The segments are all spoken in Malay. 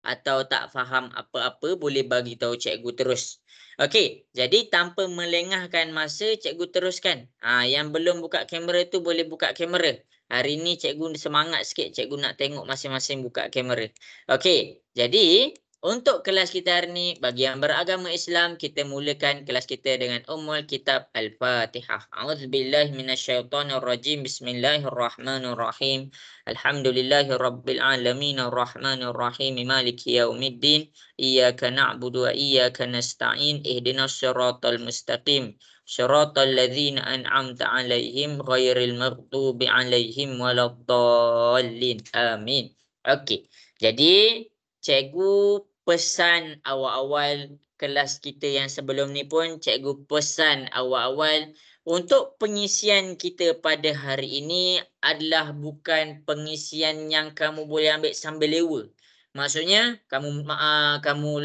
atau tak faham apa-apa, boleh bagi tahu cikgu terus. Okey, jadi tanpa melengahkan masa, cikgu teruskan. Yang belum buka kamera tu boleh buka kamera. Hari ni cikgu semangat sikit, cikgu nak tengok masing-masing buka kamera. Okey, jadi untuk kelas kita hari ni, bagi yang beragama Islam, kita mulakan kelas kita dengan Ummul Kitab Al-Fatihah. A'udzubillahi minasyaitonirrajim. Bismillahirrahmanirrahim. Alhamdulillahirabbil alamin arrahmanirrahim maliki yaumiddin. Iyyaka na'budu wa iyyaka nasta'in. Ihdinas siratal mustaqim. Siratal ladzina an'amta 'alaihim ghairil maghdubi 'alaihim waladdallin. Amin. Okey. Jadi cikgu pesan awal-awal kelas kita yang sebelum ni pun, cikgu pesan awal-awal untuk pengisian kita pada hari ini adalah bukan pengisian yang kamu boleh ambil sambil lewa. Maksudnya kamu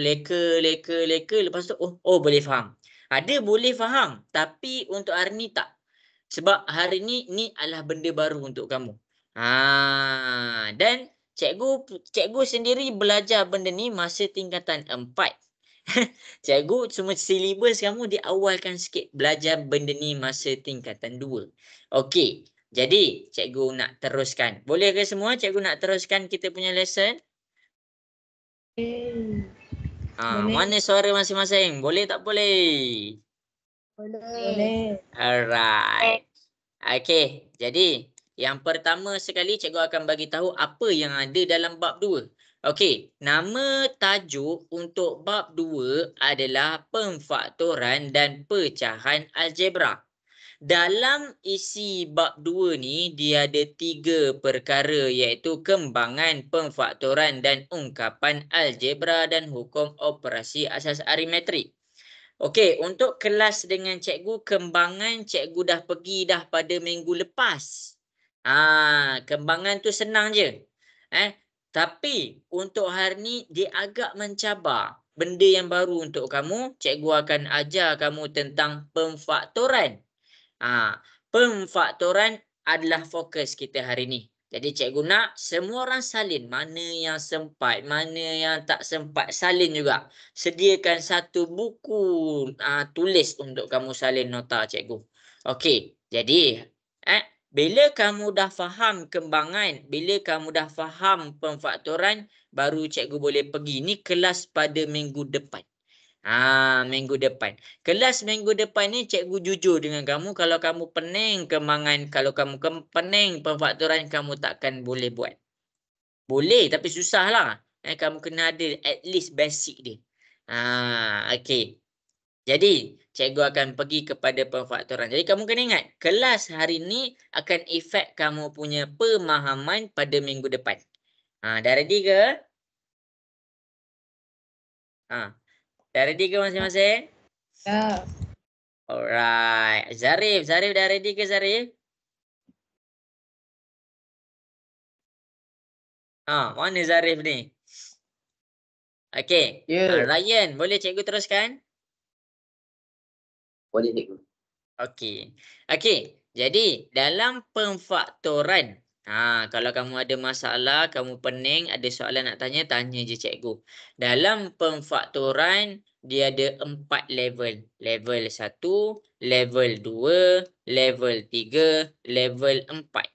leka lepas tu boleh faham. Ada boleh faham, tapi untuk hari ni tak. Sebab hari ni adalah benda baru untuk kamu. Dan cikgu sendiri belajar benda ni masa tingkatan 4. Cikgu cuma silibus kamu diawalkan sikit belajar benda ni masa tingkatan 2. Okey, jadi cikgu nak teruskan. Boleh ke semua cikgu nak teruskan kita punya lesson? Boleh. Mana suara masing-masing? Boleh tak boleh? Boleh. Alright. Okey, jadi yang pertama sekali cikgu akan bagi tahu apa yang ada dalam bab 2. Okey, nama tajuk untuk bab 2 adalah pemfaktoran dan pecahan algebra. Dalam isi bab 2 ni, dia ada 3 perkara iaitu kembangan, pemfaktoran dan ungkapan algebra dan hukum operasi asas arimetrik. Okey, untuk kelas dengan cikgu, kembangan cikgu dah pergi dah pada minggu lepas. Kembangan tu senang je. Tapi untuk hari ni dia agak mencabar. Benda yang baru untuk kamu, cikgu akan ajar kamu tentang pemfaktoran. Pemfaktoran adalah fokus kita hari ni. Jadi cikgu nak semua orang salin. Mana yang sempat, mana yang tak sempat, salin juga. Sediakan satu buku tulis untuk kamu salin nota cikgu. Okey, jadi bila kamu dah faham kembangan, bila kamu dah faham pemfaktoran, baru cikgu boleh pergi. Ni kelas pada minggu depan. Minggu depan. Kelas minggu depan ni cikgu jujur dengan kamu, kalau kamu pening kembangan, kalau kamu pening pemfaktoran, kamu takkan boleh buat. Boleh tapi susahlah. Kamu kena ada at least basic dia. Okey. Jadi cikgu akan pergi kepada pemfaktoran. Jadi kamu kena ingat, kelas hari ni akan efek kamu punya pemahaman pada minggu depan. Dah ready ke? Dah ready ke masing-masing? Ya. Alright. Zarif dah ready ke Zarif? Mana Zarif ni? Okey. Ya. Ryan, boleh cikgu teruskan? Boleh cikgu. Okey. Jadi dalam pemfaktoran, kalau kamu ada masalah, kamu pening, ada soalan nak tanya, tanya je cikgu. Dalam pemfaktoran, dia ada 4 level. Level 1, level 2, level 3, level 4.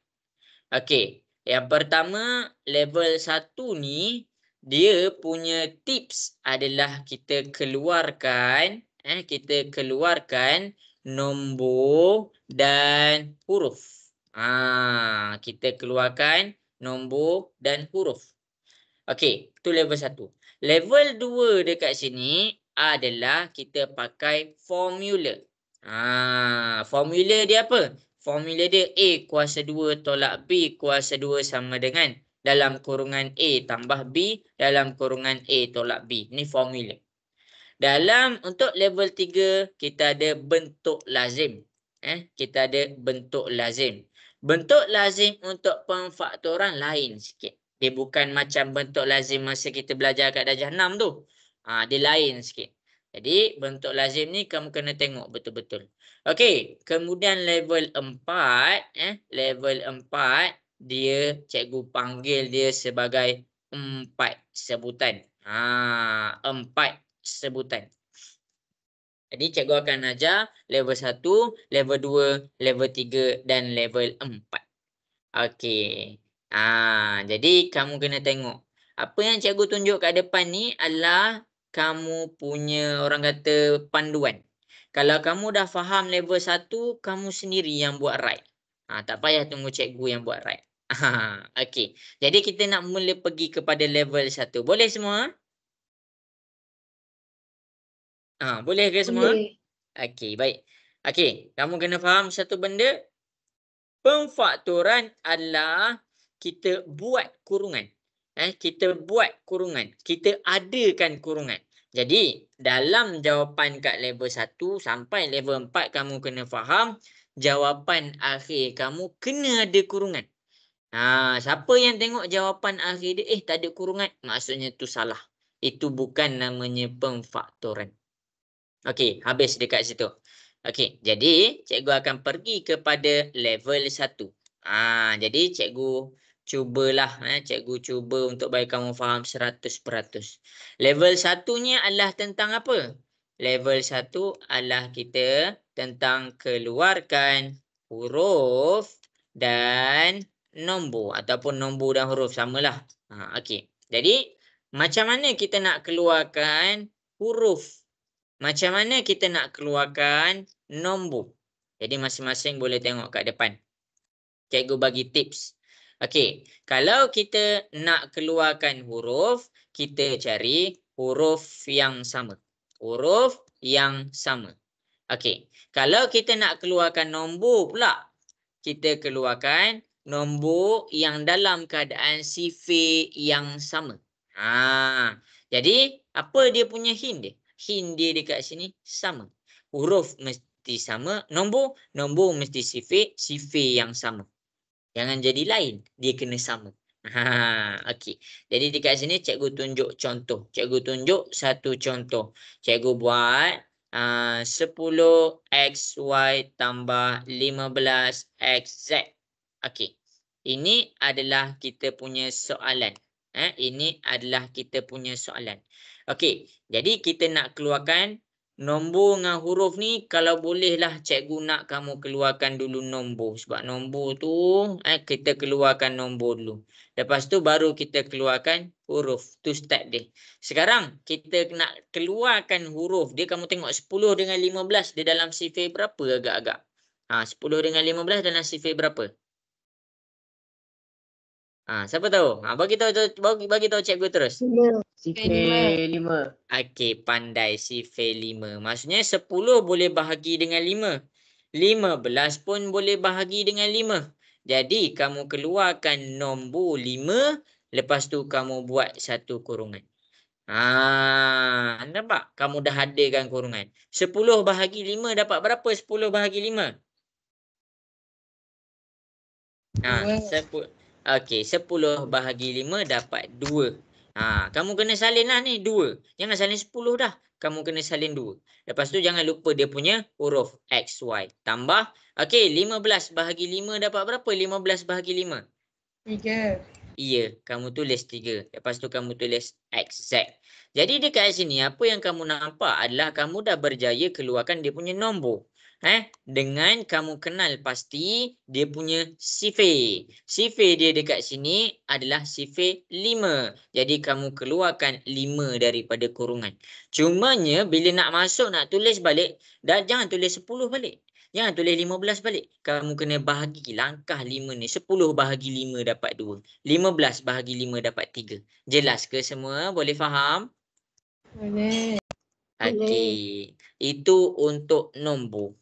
Okey. Yang pertama, level 1 ni, dia punya tips adalah kita keluarkan nombor dan huruf. Kita keluarkan nombor dan huruf. Okey, itu level 1. Level 2 dekat sini adalah kita pakai formula. Formula dia apa? Formula dia A kuasa 2 tolak B kuasa 2 sama dengan dalam kurungan A tambah B dalam kurungan A tolak B. Ini formula. Untuk level 3, kita ada bentuk lazim. Kita ada bentuk lazim. Bentuk lazim untuk pemfaktoran lain sikit. Dia bukan macam bentuk lazim masa kita belajar kat darjah 6 tu. Dia lain sikit. Jadi bentuk lazim ni kamu kena tengok betul-betul. Okey, kemudian level 4, level 4 dia cikgu panggil dia sebagai 4 sebutan. 4 sebutan. Jadi cikgu akan ajar level 1, level 2, level 3 dan level 4. Okey. Jadi kamu kena tengok. Apa yang cikgu tunjuk kat depan ni adalah kamu punya orang kata panduan. Kalau kamu dah faham level 1, kamu sendiri yang buat right. Tak payah tunggu cikgu yang buat right. Okey. Jadi kita nak mula pergi kepada level 1. Boleh semua? Boleh ke semua? Boleh. Okey, baik. Okey, kamu kena faham satu benda. Pemfaktoran adalah kita buat kurungan. Kita buat kurungan. Kita adakan kurungan. Jadi, dalam jawapan kat level 1 sampai level 4 kamu kena faham, jawapan akhir kamu kena ada kurungan. Siapa yang tengok jawapan akhir dia, tak ada kurungan, maksudnya tu salah. Itu bukan namanya pemfaktoran. Okey, habis dekat situ. Okey, jadi cikgu akan pergi kepada level 1. Jadi cikgu cubalah, cikgu cuba untuk bagi kamu faham 100%. Level 1-nya adalah tentang apa? Level 1 adalah kita tentang keluarkan huruf dan nombor ataupun nombor dan huruf samalah. Okey. Jadi macam mana kita nak keluarkan huruf? Macam mana kita nak keluarkan nombor? Jadi masing-masing boleh tengok kat depan. Cikgu bagi tips. Okey, kalau kita nak keluarkan huruf, kita cari huruf yang sama. Huruf yang sama. Okey, kalau kita nak keluarkan nombor pula, kita keluarkan nombor yang dalam keadaan sifir yang sama. Jadi apa dia punya hint dia? Hint dia dekat sini sama. Huruf mesti sama, nombor mesti sifir yang sama. Jangan jadi lain, dia kena sama. Okey. Jadi dekat sini cikgu tunjuk contoh. Cikgu tunjuk satu contoh. Cikgu buat 10XY tambah 15XZ. Okey. Ini adalah kita punya soalan. Ini adalah kita punya soalan. Okey. Jadi kita nak keluarkan nombor dengan huruf ni, kalau bolehlah cikgu nak kamu keluarkan dulu nombor. Sebab nombor tu kita keluarkan nombor dulu. Lepas tu baru kita keluarkan huruf. Tu start dia. Sekarang kita nak keluarkan huruf dia. Kamu tengok 10 dengan 15 dia dalam sifir berapa agak-agak? 10 dengan 15 dalam sifir berapa? Siapa tahu? Bagi tahu cikgu terus. 5. Sifir 5. Okey, pandai sifir 5. Maksudnya 10 boleh bahagi dengan 5. 15 pun boleh bahagi dengan 5. Jadi kamu keluarkan nombor 5, lepas tu kamu buat satu kurungan. Nampak? Kamu dah adakan kurungan. 10 bahagi 5 dapat berapa? 10 bahagi 5. 10. Okey, 10 bahagi 5 dapat 2. Kamu kena salin lah ni 2. Jangan salin 10 dah. Kamu kena salin 2. Lepas tu jangan lupa dia punya huruf X, Y. Tambah. Okey, 15 bahagi 5 dapat berapa? 15 bahagi 5. 3. Ya, kamu tulis 3. Lepas tu kamu tulis X, Z. Jadi dekat sini apa yang kamu nampak adalah kamu dah berjaya keluarkan dia punya nombor. Dengan kamu kenal pasti dia punya sifir. Sifir dia dekat sini adalah sifir 5. Jadi kamu keluarkan 5 daripada kurungan. Cumanya bila nak masuk nak tulis balik, jangan tulis 10 balik. Jangan tulis 15 balik. Kamu kena bahagi langkah 5 ni. 10 bahagi 5 dapat 2. 15 bahagi 5 dapat 3. Jelas ke semua? Boleh faham? Boleh. Okey. Itu untuk nombor.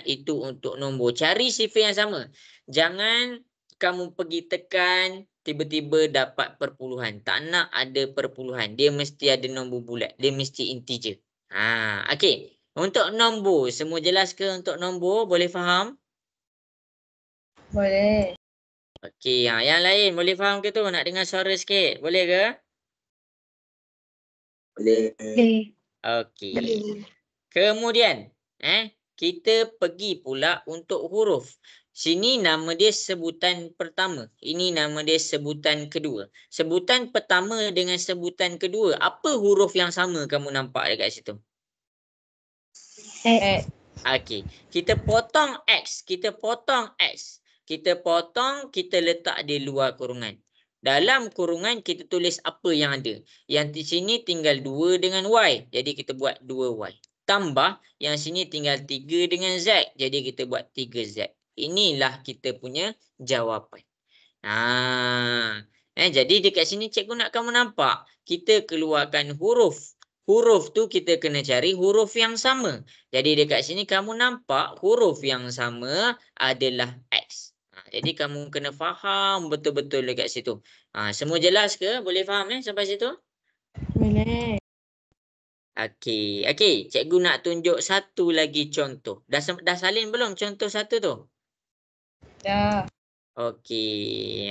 Itu untuk nombor. Cari sifir yang sama. Jangan kamu pergi tekan tiba-tiba dapat perpuluhan. Tak nak ada perpuluhan. Dia mesti ada nombor bulat. Dia mesti integer. Okey. Untuk nombor, semua jelas ke untuk nombor? Boleh faham? Boleh. Okey, yang lain boleh faham ke tu? Nak dengar suara sikit. Boleh ke? Boleh. Okey. Kemudian, kita pergi pula untuk huruf. Sini nama dia sebutan pertama. Ini nama dia sebutan kedua. Sebutan pertama dengan sebutan kedua. Apa huruf yang sama kamu nampak dekat situ? X. Okey. Kita potong X. Kita potong X. Kita potong, kita letak di luar kurungan. Dalam kurungan kita tulis apa yang ada. Yang di sini tinggal 2 dengan Y. Jadi kita buat 2Y. Tambah yang sini tinggal 3 dengan Z. Jadi kita buat 3Z. Inilah kita punya jawapan. Jadi dekat sini cikgu nak kamu nampak. Kita keluarkan huruf. Huruf tu kita kena cari huruf yang sama. Jadi dekat sini kamu nampak huruf yang sama adalah X. Jadi kamu kena faham betul-betul dekat situ. Semua jelas ke? Boleh faham sampai situ? Boleh. Okey. Okey, cikgu nak tunjuk satu lagi contoh. Dah salin belum contoh satu tu? Dah. Okey.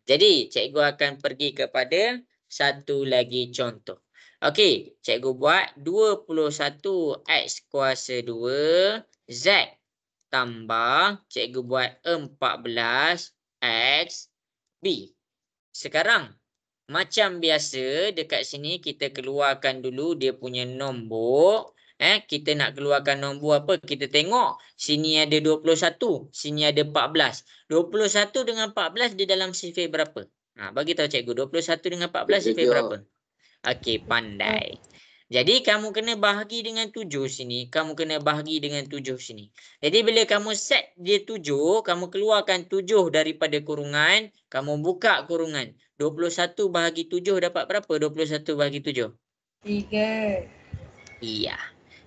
Jadi cikgu akan pergi kepada satu lagi contoh. Okey, cikgu buat 21X kuasa 2 Z tambah cikgu buat 14X B. Sekarang macam biasa dekat sini kita keluarkan dulu dia punya nombor. Kita nak keluarkan nombor apa? Kita tengok sini ada 21, sini ada 14. 21 dengan 14 di dalam sifir berapa? Bagi tahu cikgu 21 dengan 14 sifir berapa? Okey, pandai. Jadi kamu kena bahagi dengan 7 sini, kamu kena bahagi dengan 7 sini. Jadi bila kamu set dia 7, kamu keluarkan 7 daripada kurungan, kamu buka kurungan. 21 bahagi 7 dapat berapa? 21 bahagi 7. 3. Iya.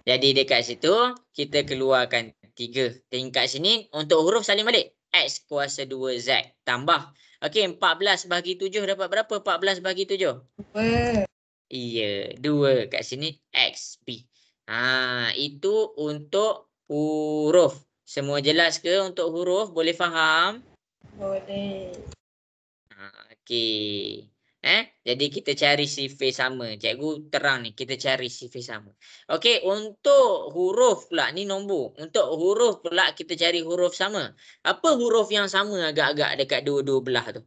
Jadi dekat situ kita keluarkan 3. Tingkat sini untuk huruf salin balik. X kuasa 2Z tambah. Okey, 14 bahagi 7 dapat berapa? 14 bahagi 7. 2. Iya, 2 kat sini XB. Itu untuk huruf. Semua jelas ke untuk huruf? Boleh faham? Boleh. Okey. Jadi kita cari sifir sama. Cikgu terang ni, kita cari sifir sama. Okey, untuk huruf pula, ni nombor. Untuk huruf pula kita cari huruf sama. Apa huruf yang sama agak-agak dekat dua-dua belah tu?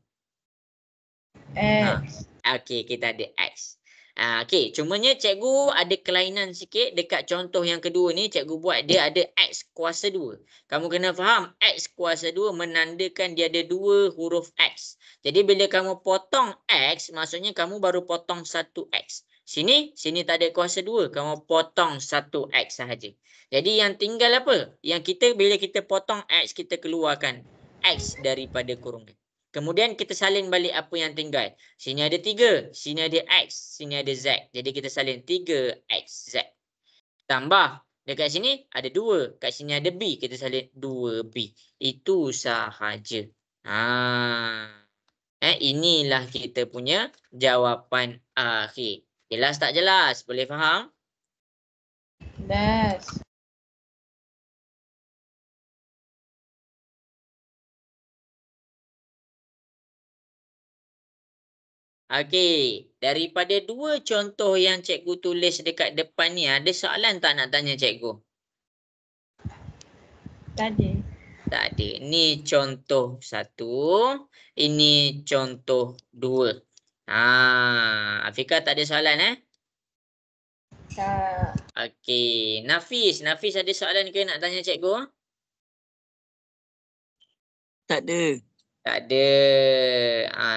X. Okey, kita ada X. Okey, cumanya cikgu ada kelainan sikit dekat contoh yang kedua ni. Cikgu buat dia ada X kuasa 2. Kamu kena faham, X kuasa 2 menandakan dia ada 2 huruf X. Jadi bila kamu potong X, maksudnya kamu baru potong 1X. Sini tak ada kuasa 2. Kamu potong 1X sahaja. Jadi yang tinggal apa? Yang bila kita potong X, kita keluarkan X daripada kurungan. Kemudian kita salin balik apa yang tinggal. Sini ada 3, sini ada X, sini ada Z. Jadi kita salin 3XZ. Tambah, dekat sini ada 2, kat sini ada B. Kita salin 2B. Itu sahaja. Inilah kita punya jawapan akhir. Jelas tak jelas? Boleh faham? Jelas. Okey, daripada 2 contoh yang cikgu tulis dekat depan ni, ada soalan tak nak tanya cikgu? Tadi. Tak ada. Ni contoh 1, ini contoh 2. Afika tak ada soalan Tak. Okey, Nafis ada soalan ke nak tanya cikgu? Tak ada. Tak ada.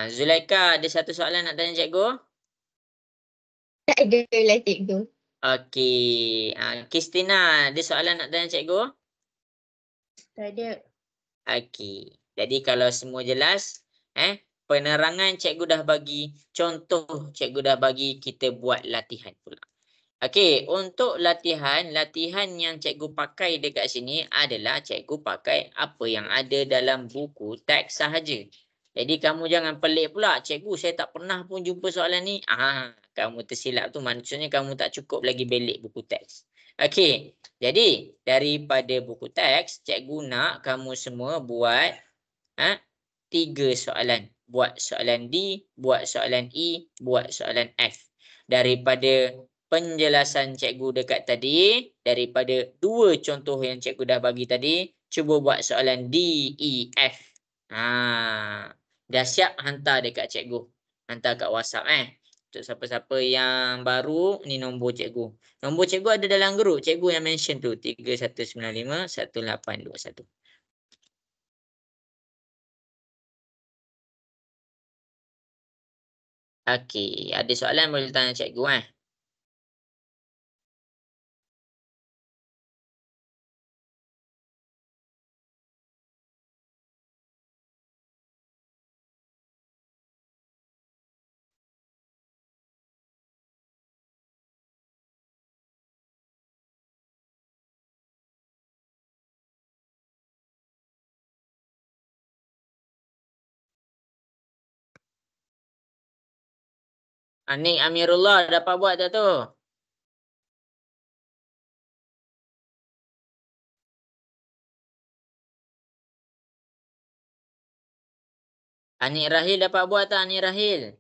Zulaika ada satu soalan nak tanya cikgu? Tak ada lah cikgu. Okey, Kristina ada soalan nak tanya cikgu? Tak ada. Okey. Jadi kalau semua jelas, penerangan cikgu dah bagi, contoh cikgu dah bagi, kita buat latihan pula. Okey, untuk latihan yang cikgu pakai dekat sini adalah cikgu pakai apa yang ada dalam buku teks sahaja. Jadi kamu jangan pelik pula, cikgu saya tak pernah pun jumpa soalan ni. Kamu tersilap tu maksudnya kamu tak cukup lagi belik buku teks. Okey, jadi daripada buku teks, cikgu nak kamu semua buat 3 soalan. Buat soalan D, buat soalan E, buat soalan F. Daripada penjelasan cikgu dekat tadi, daripada 2 contoh yang cikgu dah bagi tadi, cuba buat soalan D, E, F. Dah siap hantar dekat cikgu. Hantar kat WhatsApp Untuk siapa-siapa yang baru, ni nombor cikgu. Nombor cikgu ada dalam grup. Cikgu yang mention tu 31951821. Okey, ada soalan boleh tanya cikgu Anik Amirullah dapat buat tak tu? Anik Rahil dapat buat tak Anik Rahil?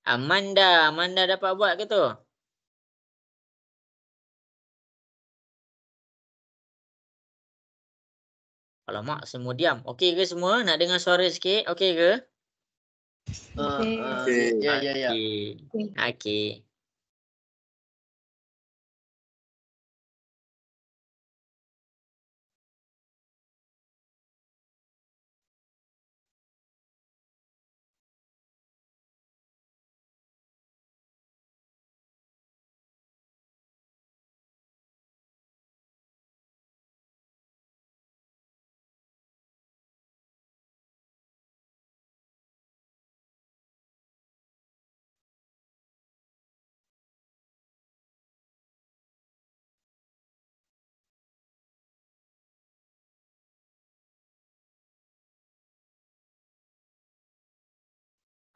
Amanda dapat buat ke tu? Alamak, semua diam. Okey ke semua? Nak dengar suara sikit? Okey ke? Ya. Okey.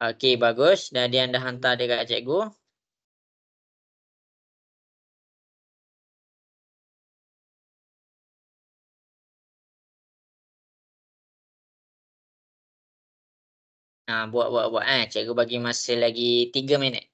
Okey, bagus. Dah dia dah hantar dekat cikgu. Buat. Cikgu bagi masa lagi 3 minit.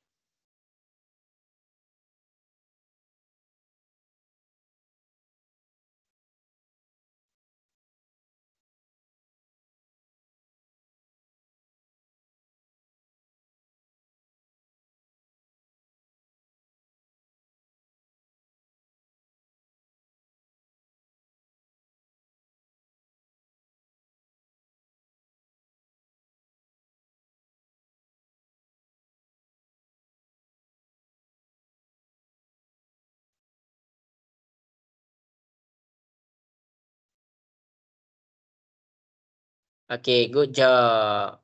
Okey, good job.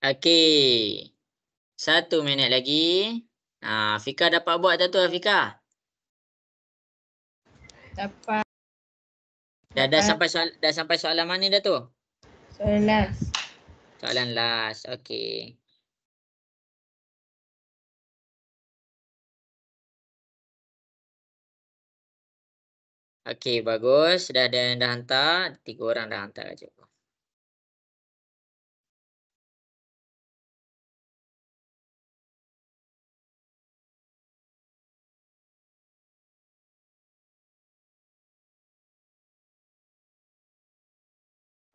Okey. 1 minit lagi. Fika dapat buat tak tu, Fika? Dapat. Dah sampai soalan mana dah tu? Soalan last. Soalan last. Okey. Okey, bagus. Dah hantar. 3 orang dah hantar kat cikgu.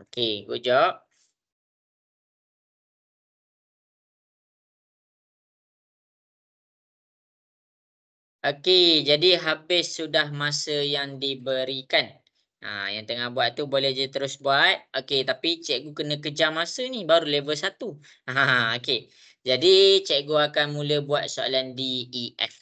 Okey, good job. Okey, jadi habis sudah masa yang diberikan. Yang tengah buat tu boleh je terus buat. Okey, tapi cikgu kena kejar masa ni, baru level 1. Okey. Jadi cikgu akan mula buat soalan D, E, F.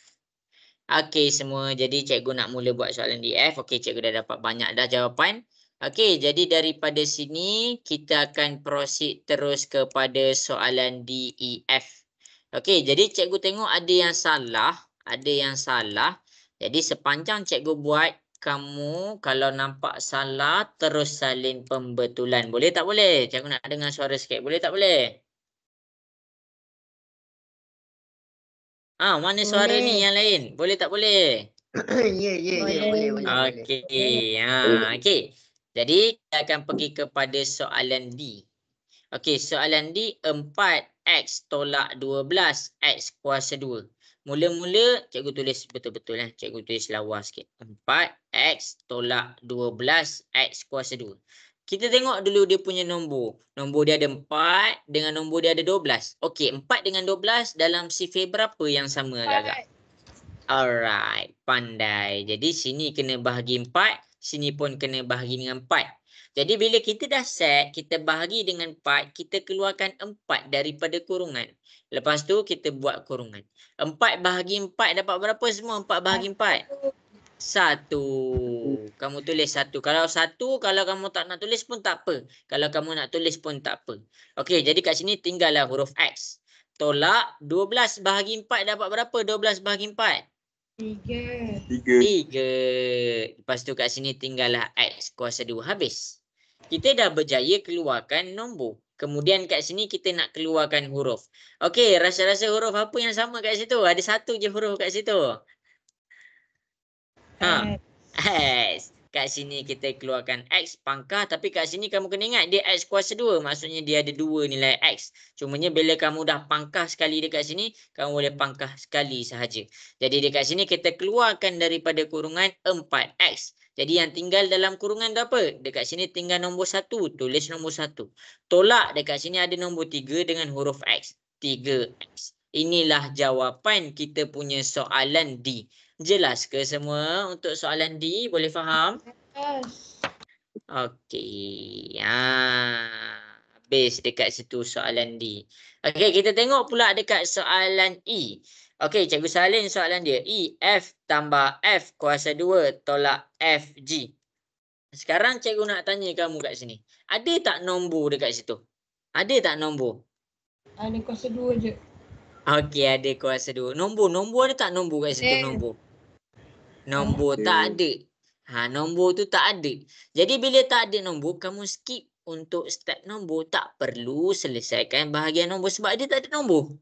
Okey semua, jadi cikgu nak mula buat soalan D, E, F. Okey, cikgu dah dapat banyak dah jawapan. Okey, jadi daripada sini kita akan proceed terus kepada soalan D, E, F. Okey, jadi cikgu tengok ada yang salah. Ada yang salah. Jadi sepanjang cikgu buat, kamu kalau nampak salah terus salin pembetulan. Boleh tak boleh? Cikgu nak dengar suara sikit. Boleh tak boleh? Mana suara ni Boleh. yang lain? Boleh tak boleh? Ya, boleh. Okey. Okey. Jadi kita akan pergi kepada soalan D. Okey, soalan D 4x tolak 12 x kuasa 2. Mula-mula cikgu tulis betul-betul Cikgu tulis lawa sikit. 4x tolak 12 x kuasa 2. Kita tengok dulu dia punya nombor. Nombor dia ada 4 dengan nombor dia ada 12. Okey, 4 dengan 12 dalam sifir berapa yang sama agak-agak? Alright, pandai. Jadi sini kena bahagi 4, sini pun kena bahagi dengan 4. Jadi bila kita dah set, kita bahagi dengan 4, kita keluarkan 4 daripada kurungan. Lepas tu kita buat kurungan. 4 bahagi 4 dapat berapa semua? 4 bahagi 4. 1. Kamu tulis 1. Kalau 1, kalau kamu tak nak tulis pun tak apa. Kalau kamu nak tulis pun tak apa. Okey, jadi kat sini tinggallah huruf X. Tolak 12 bahagi 4 dapat berapa? 12 bahagi 4. 3. Lepas tu kat sini tinggallah X kuasa 2. Habis. Kita dah berjaya keluarkan nombor. Kemudian kat sini kita nak keluarkan huruf. Okey, rasa-rasa huruf apa yang sama kat situ? Ada satu je huruf kat situ. X. Kat sini kita keluarkan X pangkah. Tapi kat sini kamu kena ingat dia X kuasa 2. Maksudnya dia ada 2 nilai X. Cumanya bila kamu dah pangkah sekali dekat sini, kamu boleh pangkah sekali sahaja. Jadi dekat sini kita keluarkan daripada kurungan 4X. Jadi yang tinggal dalam kurungan tu apa? Dekat sini tinggal nombor 1. Tulis nombor 1. Tolak dekat sini ada nombor 3 dengan huruf X. 3X. Inilah jawapan kita punya soalan D. Jelas ke semua untuk soalan D? Boleh faham? Yes. Okey. Habis dekat situ soalan D. Okey, kita tengok pula dekat soalan E. Okey, cikgu salin soalan dia. E, F tambah F kuasa 2 tolak FG. Sekarang cikgu nak tanya kamu kat sini. Ada tak nombor dekat situ? Ada tak nombor? Ada kuasa 2 je. Okey, ada kuasa 2. Nombor ada tak nombor kat situ? Nombor tak ada. Nombor tu tak ada. Jadi bila tak ada nombor, kamu skip untuk step nombor. Tak perlu selesaikan bahagian nombor sebab dia tak ada nombor.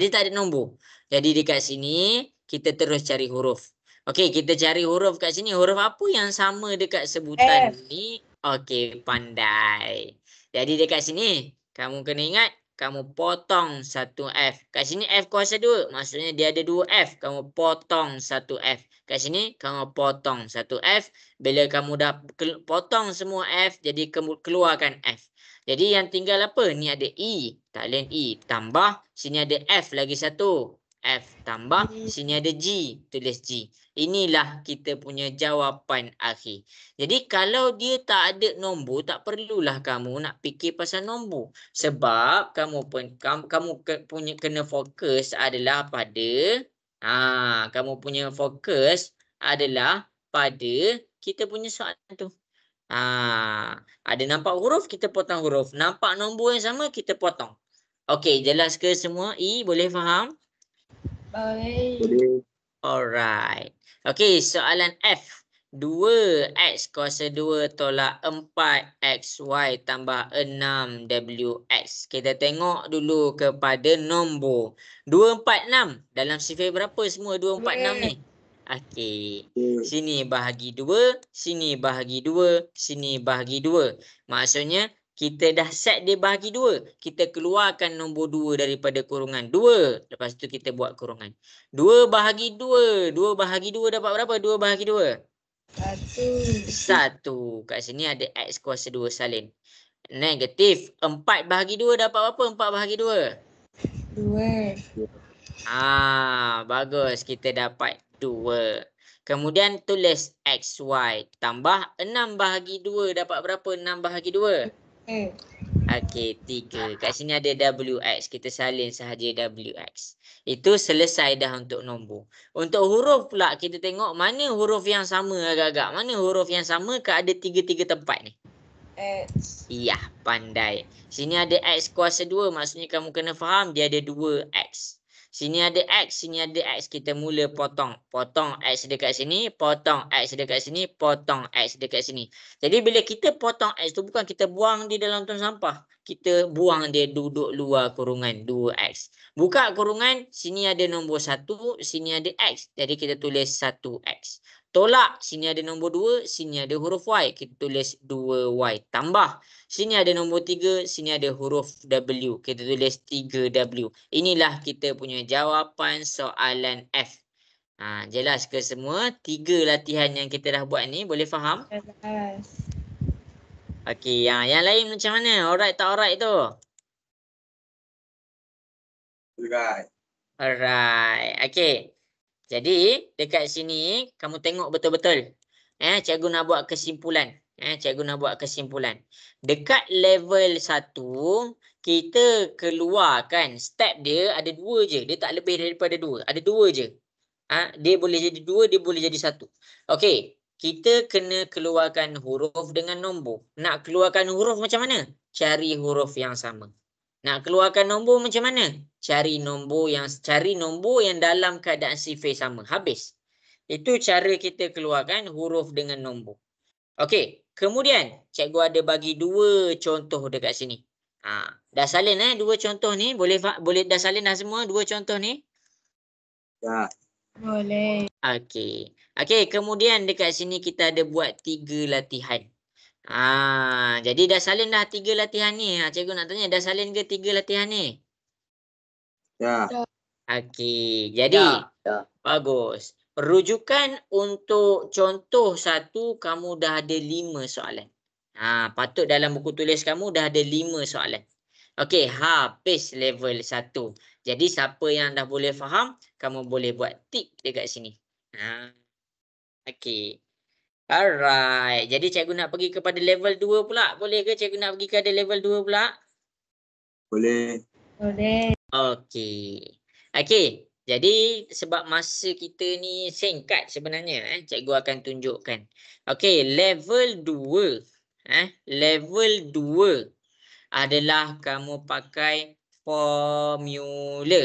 Dia tak ada nombor. Jadi dekat sini kita terus cari huruf. Okey, kita cari huruf kat sini. Huruf apa yang sama dekat sebutan ni? Okey, pandai. Jadi dekat sini kamu kena ingat, kamu potong satu F. Kat sini F kuasa 2. Maksudnya dia ada 2 F. Kamu potong satu F. Kat sini kamu potong satu F. Bila kamu dah potong semua F, jadi kamu keluarkan F. Jadi yang tinggal apa? Ni ada E. Talian E. Tambah. Sini ada F lagi satu. F tambah. Sini ada G. Tulis G. Inilah kita punya jawapan akhir. Jadi kalau dia tak ada nombor, tak perlulah kamu nak fikir pasal nombor. Sebab kamu punya kena fokus adalah pada kamu punya fokus adalah pada kita punya soalan tu. Ada nampak huruf, kita potong huruf. Nampak nombor yang sama, kita potong. Okey, jelas ke semua? E, boleh faham? Boleh. Alright. Okey, soalan F. 2x kuasa 2 tolak 4xy tambah 6wx. Kita tengok dulu kepada nombor. 246. Dalam sifir berapa semua 246 ni? Okey. Sini bahagi 2, sini bahagi 2, sini bahagi 2. Maksudnya kita dah set dia bahagi 2. Kita keluarkan nombor 2 daripada kurungan 2. Lepas tu kita buat kurungan. 2 bahagi 2. 2 bahagi 2 dapat berapa? 2 bahagi 2. 1. 1. Kat sini ada X kuasa 2 salin. Negatif. 4 bahagi 2 dapat berapa? 4 bahagi 2. 2. Bagus. Kita dapat 2. Kemudian tulis XY. Tambah 6 bahagi 2 dapat berapa? 6 bahagi 2. Okey, 3. Kat sini ada WX. Kita salin sahaja WX. Itu selesai dah untuk nombor. Untuk huruf pula kita tengok mana huruf yang sama agak-agak. Mana huruf yang sama ke ada 3 tempat ni. X. Iya, pandai. Sini ada X kuasa 2. Maksudnya kamu kena faham dia ada 2X. Sini ada X, sini ada X. Kita mula potong. Potong X dekat sini, potong X dekat sini, potong X dekat sini. Jadi bila kita potong X tu bukan kita buang di dalam tong sampah. Kita buang dia duduk luar kurungan 2X. Buka kurungan, sini ada nombor 1, sini ada X. Jadi kita tulis 1X. Tolak, sini ada nombor 2, sini ada huruf Y. Kita tulis 2Y. Tambah, sini ada nombor 3, sini ada huruf W. Kita tulis 3W. Inilah kita punya jawapan soalan F. Jelas ke semua? 3 latihan yang kita dah buat ni, boleh faham? Jelas. Okey, yang lain macam mana? Alright tak alright tu? Alright. Okey. Jadi, dekat sini kamu tengok betul-betul. Cikgu nak buat kesimpulan. Cikgu nak buat kesimpulan. Dekat level 1, kita keluarkan step dia ada 2 je. Dia tak lebih daripada 2. Ada 2 je. Dia boleh jadi 2, dia boleh jadi 1. Okey. Kita kena keluarkan huruf dengan nombor. Nak keluarkan huruf macam mana? Cari huruf yang sama. Nak keluarkan nombor macam mana? Cari nombor yang dalam keadaan sifir sama. Habis. Itu cara kita keluarkan huruf dengan nombor. Okey. Kemudian, cikgu ada bagi 2 contoh dekat sini. Dah salin 2 contoh ni. Boleh dah salin dah semua 2 contoh ni? Ya. Boleh. Okey. Okey, kemudian dekat sini kita ada buat 3 latihan. Jadi dah salin dah 3 latihan ni. Cikgu nak tanya, dah salin ke 3 latihan ni? Ya. Okey, jadi bagus. Rujukan untuk contoh 1 kamu dah ada 5 soalan. Patut dalam buku tulis kamu dah ada 5 soalan. Okey, habis level 1. Jadi siapa yang dah boleh faham, kamu boleh buat tik dekat sini. Okey. Alright. Jadi cikgu nak pergi kepada level 2 pula. Boleh ke cikgu nak pergi ke level 2 pula? Boleh. Boleh. Okey. Okey. Jadi sebab masa kita ni singkat sebenarnya, cikgu akan tunjukkan. Okey, level 2. Level 2 adalah kamu pakai formula.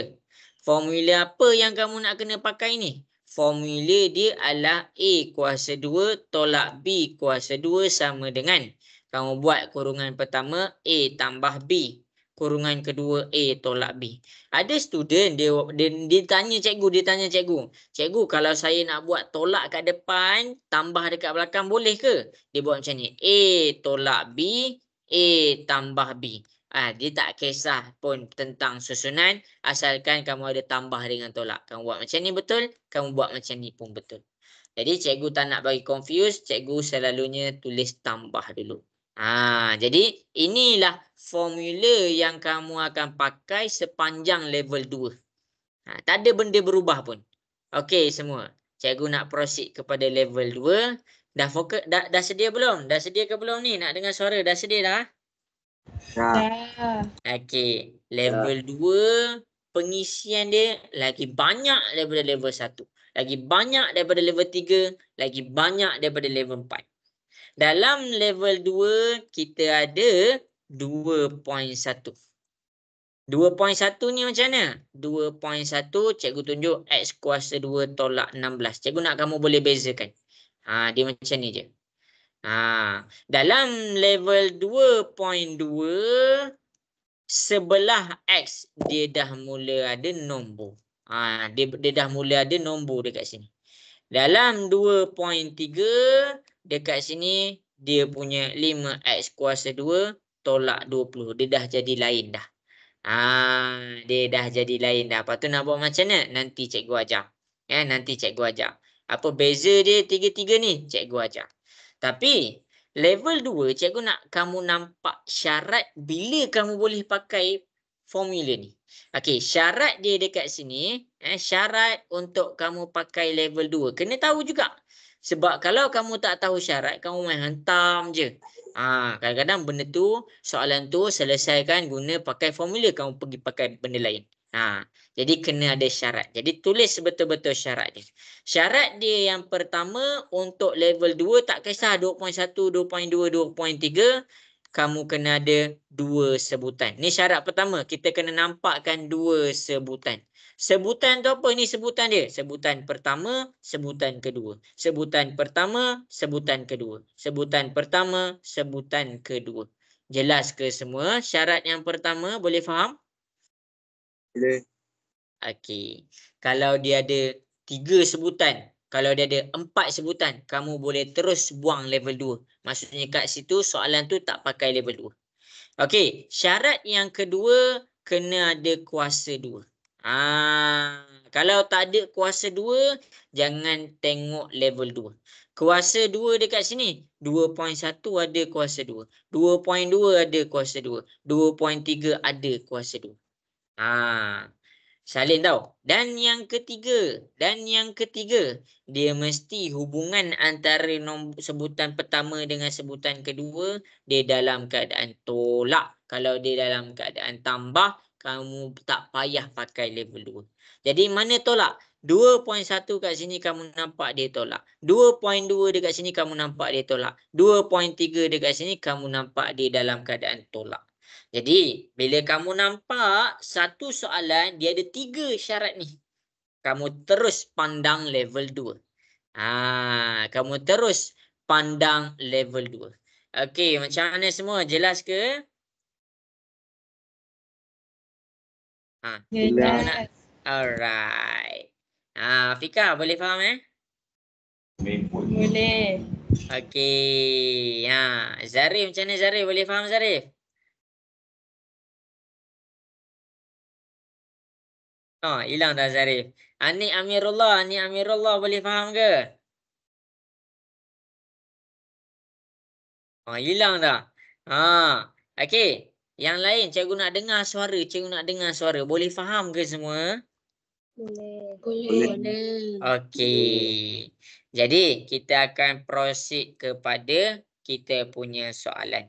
Formula apa yang kamu nak kena pakai ni? Formula dia adalah A kuasa 2 tolak B kuasa 2 sama dengan. Kamu buat kurungan pertama A tambah B. Kurungan kedua A tolak B. Ada student dia tanya cikgu. Cikgu, kalau saya nak buat tolak kat depan, tambah dekat belakang boleh ke? Dia buat macam ni. A tolak B, A tambah B. Dia tak kisah pun tentang susunan, asalkan kamu ada tambah dengan tolak. Kamu buat macam ni betul, kamu buat macam ni pun betul. Jadi cikgu tak nak bagi confuse, cikgu selalunya tulis tambah dulu. Jadi inilah formula yang kamu akan pakai sepanjang level 2. Tak ada benda berubah pun. Okey semua. Cikgu nak proceed kepada level 2. Dah fokus, dah sedia belum? Dah sedia ke belum ni? Nak dengar suara? Dah sedia dah? Ya. Dah. Okey, level 2 pengisian dia lagi banyak daripada level 1. Lagi banyak daripada level 3, lagi banyak daripada level 4. Dalam level 2 kita ada 2.1. 2.1 ni macam mana? 2.1 cikgu tunjuk X kuasa 2 tolak 16. Cikgu nak kamu boleh bezakan. Dia macam ni je. Dalam level 2.2 sebelah X dia dah mula ada nombor. Dia dah mula ada nombor dekat sini. Dalam 2.3 dekat sini dia punya 5X kuasa 2 tolak 20. Dia dah jadi lain dah. Dia dah jadi lain dah. Lepas tu nak buat macam mana? Nanti cikgu ajar. Nanti cikgu ajar. Apa beza dia tiga-tiga ni? Cikgu ajar. Tapi level 2 cikgu nak kamu nampak syarat bila kamu boleh pakai formula ni. Okey, syarat dia dekat sini, syarat untuk kamu pakai level 2. Kena tahu juga. Sebab kalau kamu tak tahu syarat, kamu main hantam je. Kadang-kadang benda tu, soalan tu selesaikan guna pakai formula, kamu pergi pakai benda lain. Jadi kena ada syarat. Jadi tulis betul-betul syarat dia. Syarat dia yang pertama untuk level 2 tak kisah 2.1, 2.2, 2.3. Kamu kena ada 2 sebutan. Ni syarat pertama. Kita kena nampakkan 2 sebutan. Sebutan tu apa? Ni sebutan dia. Sebutan pertama, sebutan kedua. Sebutan pertama, sebutan kedua. Sebutan pertama, sebutan kedua. Jelas ke semua? Syarat yang pertama boleh faham? Boleh. Okey. Kalau dia ada 3 sebutan, kalau dia ada 4 sebutan, kamu boleh terus buang level 2. Maksudnya kat situ soalan tu tak pakai level 2. Okey, syarat yang kedua kena ada kuasa 2. Kalau tak ada kuasa 2, jangan tengok level 2. Kuasa 2 dekat sini, 2.1 ada kuasa 2. 2.2 ada kuasa 2. 2.3 ada kuasa 2. Salin tau. Dan yang ketiga, dia mesti hubungan antara sebutan pertama dengan sebutan kedua, dia dalam keadaan tolak. Kalau dia dalam keadaan tambah, kamu tak payah pakai level 2. Jadi mana tolak? 2.1 kat sini kamu nampak dia tolak. 2.2 dekat sini kamu nampak dia tolak. 2.3 dekat sini kamu nampak dia dalam keadaan tolak. Jadi, bila kamu nampak satu soalan, dia ada 3 syarat ni. Kamu terus pandang level 2. Kamu terus pandang level 2. Okey, macam mana semua? Jelas ke? Jelas. Alright. Fika, boleh faham Boleh. Okey. Zarif, macam mana Zarif? Boleh faham Zarif? Hilang dah Zarif. Ni Amirullah boleh faham ke? Hilang dah. Okey. Yang lain cikgu nak dengar suara. Boleh faham ke semua? Boleh. Okey. Jadi kita akan proceed kepada kita punya soalan.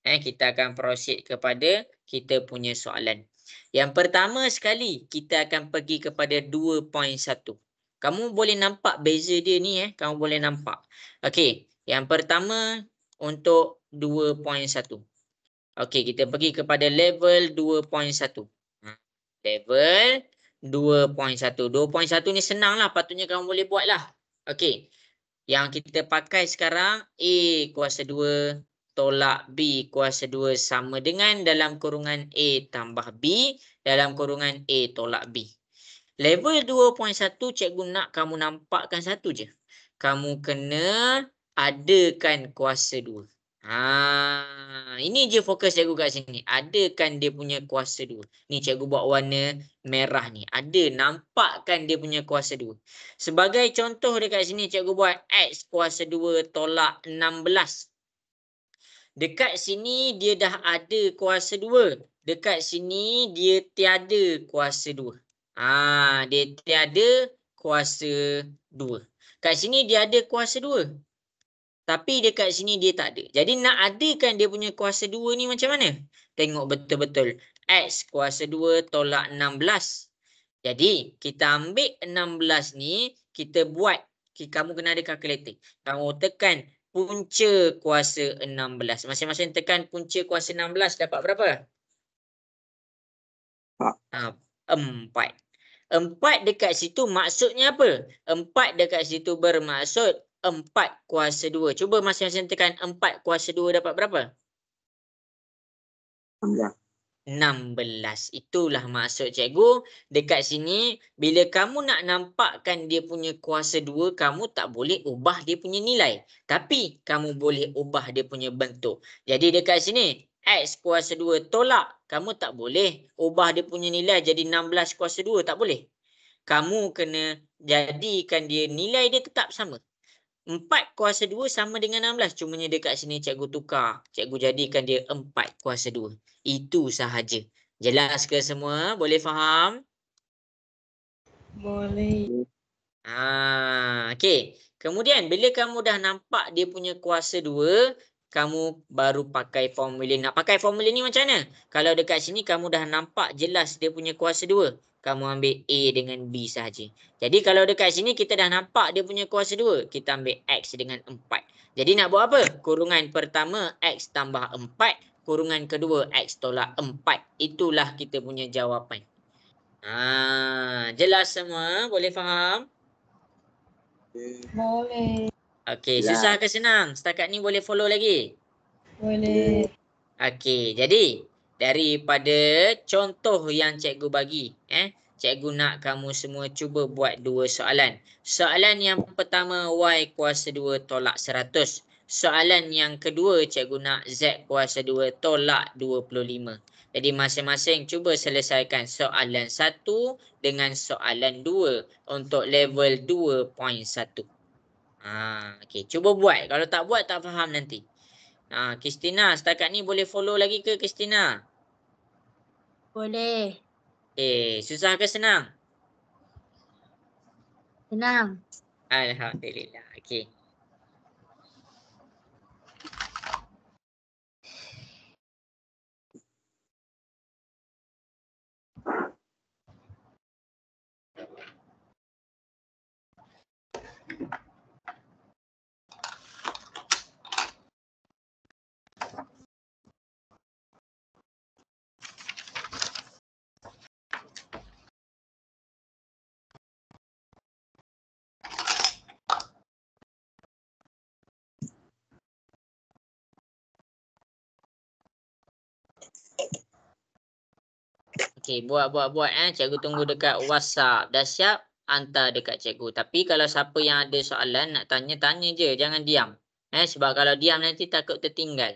Kita akan proceed kepada kita punya soalan. Yang pertama sekali, kita akan pergi kepada 2.1. Kamu boleh nampak beza dia ni, kamu boleh nampak. Okey, yang pertama untuk 2.1. Okey, kita pergi kepada level 2.1. Level 2.1. 2.1 ni senang lah, patutnya kamu boleh buat lah. Okey, yang kita pakai sekarang, A kuasa 2 tolak B kuasa 2 sama dengan dalam kurungan A tambah B dalam kurungan A tolak B. Level 2.1 cikgu nak kamu nampakkan satu je. Kamu kena adakan kuasa 2. Ini je fokus cikgu kat sini. Adakan dia punya kuasa 2. Ni cikgu buat warna merah ni. Nampakkan dia punya kuasa 2. Sebagai contoh dekat sini cikgu buat X kuasa 2 tolak 16. Dekat sini dia dah ada kuasa 2. Dekat sini dia tiada kuasa 2. Dia tiada kuasa 2. Kat sini dia ada kuasa 2. Tapi dekat sini dia tak ada. Jadi nak adakan dia punya kuasa 2 ni macam mana? Tengok betul-betul. X kuasa 2 tolak 16. Jadi kita ambil 16 ni, kita buat. Kamu kena ada kalkulator. Kamu tekan punca kuasa 16. Masing-masing tekan punca kuasa 16 dapat berapa? 4. 4 dekat situ maksudnya apa? 4 dekat situ bermaksud 4 kuasa 2. Cuba masing-masing tekan 4 kuasa 2 dapat berapa? 16. Itulah maksud cikgu. Dekat sini, bila kamu nak nampakkan dia punya kuasa 2, kamu tak boleh ubah dia punya nilai. Tapi, kamu boleh ubah dia punya bentuk. Jadi dekat sini, X kuasa 2 tolak. Kamu tak boleh ubah dia punya nilai jadi 16 kuasa 2. Tak boleh. kamu kena jadikan dia nilai dia tetap sama. 4 kuasa 2 sama dengan 16. Cumanya dekat sini cikgu tukar. Cikgu jadikan dia 4 kuasa 2. Itu sahaja. Jelas ke semua? Boleh faham? Boleh. Okey. Kemudian bila kamu dah nampak dia punya kuasa 2, kamu baru pakai formula. Nak pakai formula ni macam mana? Kalau dekat sini kamu dah nampak jelas dia punya kuasa 2, kamu ambil A dengan B sahaja. Jadi kalau dekat sini kita dah nampak dia punya kuasa 2, kita ambil X dengan 4. Jadi nak buat apa? Kurungan pertama X tambah 4, kurungan kedua X tolak 4. Itulah kita punya jawapan. Jelas semua? Boleh faham? Boleh. Okey, Jelas. susah ke senang? Setakat ni boleh follow lagi? Boleh. Okey, jadi daripada contoh yang cikgu bagi, cikgu nak kamu semua cuba buat 2 soalan. Soalan yang pertama Y kuasa 2 tolak 100. Soalan yang kedua cikgu nak Z kuasa 2 tolak 25. Jadi masing-masing cuba selesaikan soalan 1 dengan soalan 2 untuk level 2.1. Okey, cuba buat. Kalau tak buat tak faham nanti. Kristina, setakat ni boleh follow lagi ke Kristina? Boleh. Susah ke senang? Senang. Alhamdulillah. Okey. Okey, buat. Cikgu tunggu dekat WhatsApp. Dah siap? Hantar dekat cikgu. Tapi kalau siapa yang ada soalan nak tanya, tanya je. Jangan diam. Sebab kalau diam nanti takut tertinggal.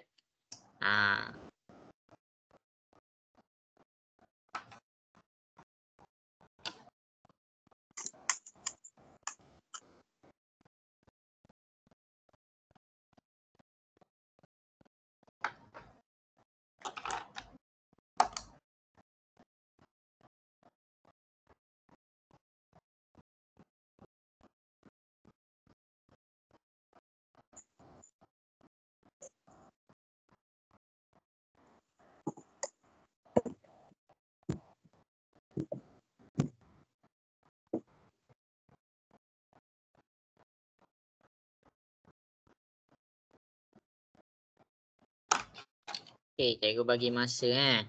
Okey, cikgu bagi masa.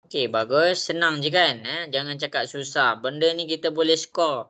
Okey, bagus. Senang je kan? Jangan cakap susah. Benda ni kita boleh score.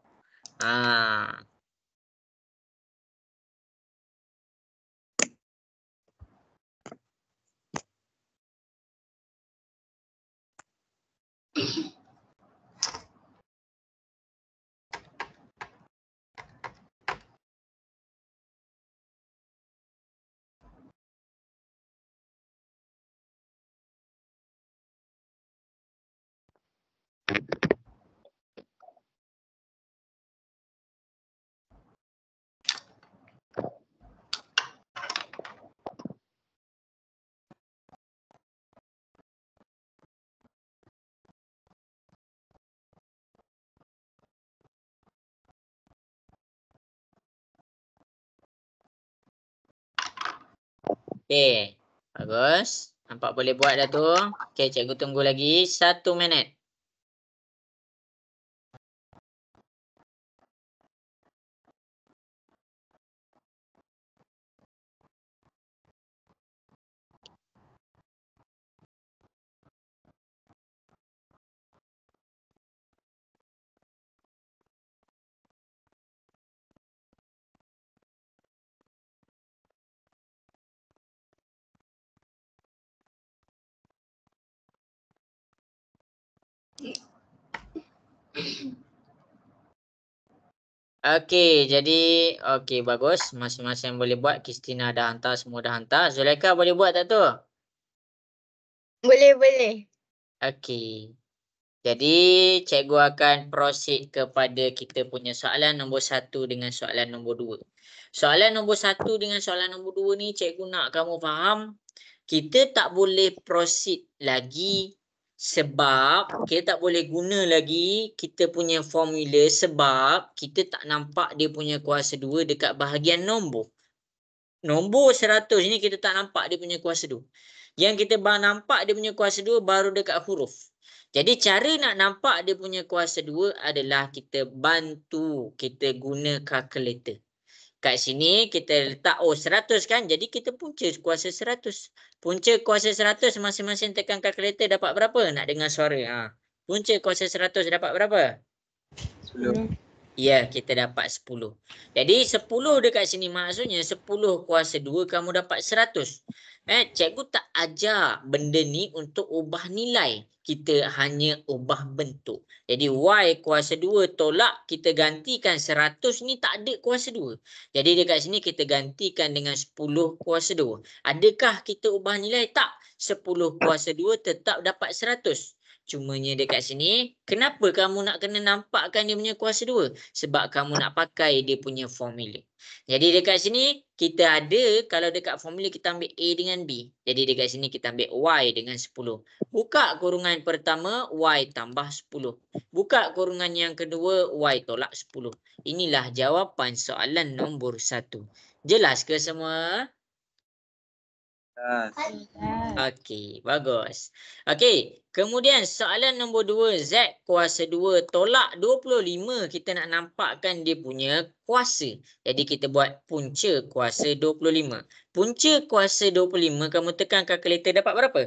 Okey. Bagus. Nampak boleh buat dah tu. Okey, cikgu tunggu lagi 1 minit. Okey, jadi okey bagus. Masing-masing boleh buat. Kristina dah hantar, semua dah hantar. Zulaikha boleh buat tak tu? Boleh. Okey. Jadi cikgu akan proceed kepada kita punya soalan nombor 1 dengan soalan nombor 2. Soalan nombor 1 dengan soalan nombor 2 ni cikgu nak kamu faham. Kita tak boleh proceed lagi sebab kita tak boleh guna lagi kita punya formula sebab kita tak nampak dia punya kuasa 2 dekat bahagian nombor. Nombor 100 ni kita tak nampak dia punya kuasa 2. Yang kita nampak dia punya kuasa 2 baru dekat huruf. Jadi cara nak nampak dia punya kuasa 2 adalah kita bantu kita guna kalkulator. Kat sini kita letak 100 kan. Jadi kita punca kuasa 100. Punca kuasa 100 masing-masing tekan kalkulator dapat berapa? Nak dengar suara. Punca kuasa 100 dapat berapa? 10. Ya, kita dapat 10. Jadi 10 dekat sini maksudnya 10 kuasa 2 kamu dapat 100. Cikgu tak ajar benda ni untuk ubah nilai. Kita hanya ubah bentuk. Jadi Y kuasa 2 tolak kita gantikan 100 ni tak ada kuasa 2. Jadi dekat sini kita gantikan dengan 10 kuasa 2. Adakah kita ubah nilai? Tak. 10 kuasa 2 tetap dapat 100. Cumanya dekat sini, kenapa kamu nak kena nampakkan dia punya kuasa 2? Sebab kamu nak pakai dia punya formula. Jadi dekat sini, kita ada, kalau dekat formula kita ambil A dengan B. Jadi dekat sini kita ambil Y dengan 10. Buka kurungan pertama, Y tambah 10. Buka kurungan yang kedua, Y tolak 10. Inilah jawapan soalan nombor 1. Jelas ke semua? Okey, bagus. Okey, kemudian soalan nombor 2, Z kuasa 2 tolak 25. Kita nak nampakkan dia punya kuasa. Jadi kita buat punca kuasa 25. Punca kuasa 25, kamu tekan kalkulator dapat berapa?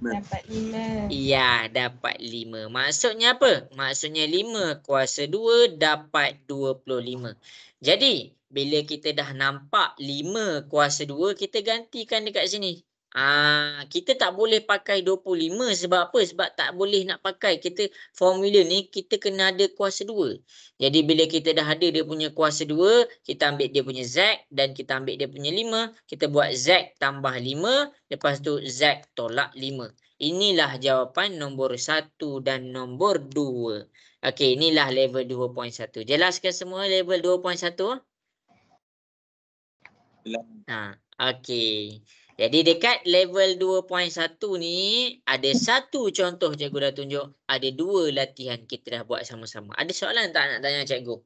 Dapat 5. Ya, dapat 5. Maksudnya apa? Maksudnya 5 kuasa 2 dapat 25. Jadi, bila kita dah nampak 5 kuasa 2, kita gantikan dekat sini. Kita tak boleh pakai 25 sebab apa? Sebab tak boleh nak pakai. Kita formula ni kita kena ada kuasa 2. Jadi bila kita dah ada dia punya kuasa 2, kita ambil dia punya Z dan kita ambil dia punya 5. Kita buat Z tambah 5. Lepas tu Z tolak 5. Inilah jawapan nombor 1 dan nombor 2. Okey, inilah level 2.1. Jelas ke semua level 2.1? Okey. Jadi dekat level 2.1 ni ada satu contoh cikgu dah tunjuk. Ada 2 latihan kita dah buat sama-sama. Ada soalan tak nak tanya cikgu?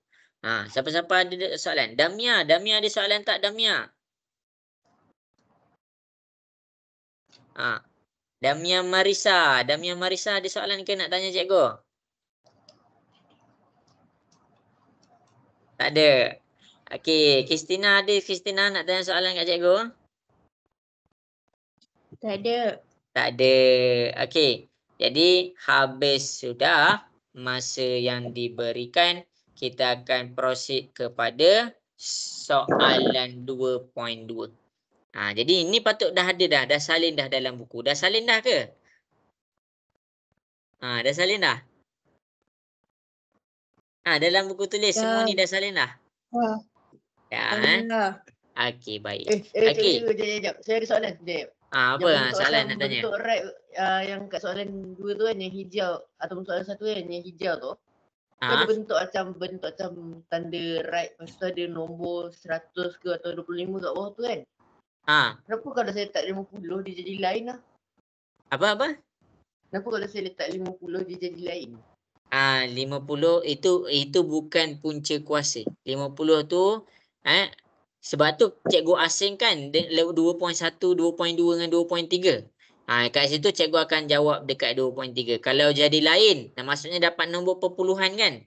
Siapa-siapa ada soalan? Damia ada soalan tak Damia? Damia Marisa ada soalan ke nak tanya cikgu? Tak ada. Okey, Kristina nak tanya soalan kat cikgu? Tak ada. Tak ada. Okey. Jadi habis sudah masa yang diberikan, kita akan proceed kepada soalan 2.2. Jadi ini patut dah ada dah salin dah dalam buku. Dah salin dah ke? Dah salin dah? Dalam buku tulis semua ni dah salin dah? Dah. Okey, baik. Okey. Sekejap. Saya ada soalan. Sekejap. Apa soalan nak tanya? Bentuk right yang kat soalan 2 tu kan yang hijau ataupun soalan 1 kan yang hijau tu. Ada bentuk macam tanda right, lepas tu ada nombor 100 ke atau 25 kat bawah tu kan. Kenapa kalau saya letak 50 dia jadi lain lah? Apa? Kenapa kalau saya letak 50 dia jadi lain? 50 itu bukan punca kuasa. 50 tu Sebab tu cikgu asingkan 2.1, 2.2 dengan 2.3. Kat situ cikgu akan jawab dekat 2.3. Kalau jadi lain, maksudnya dapat nombor perpuluhan kan?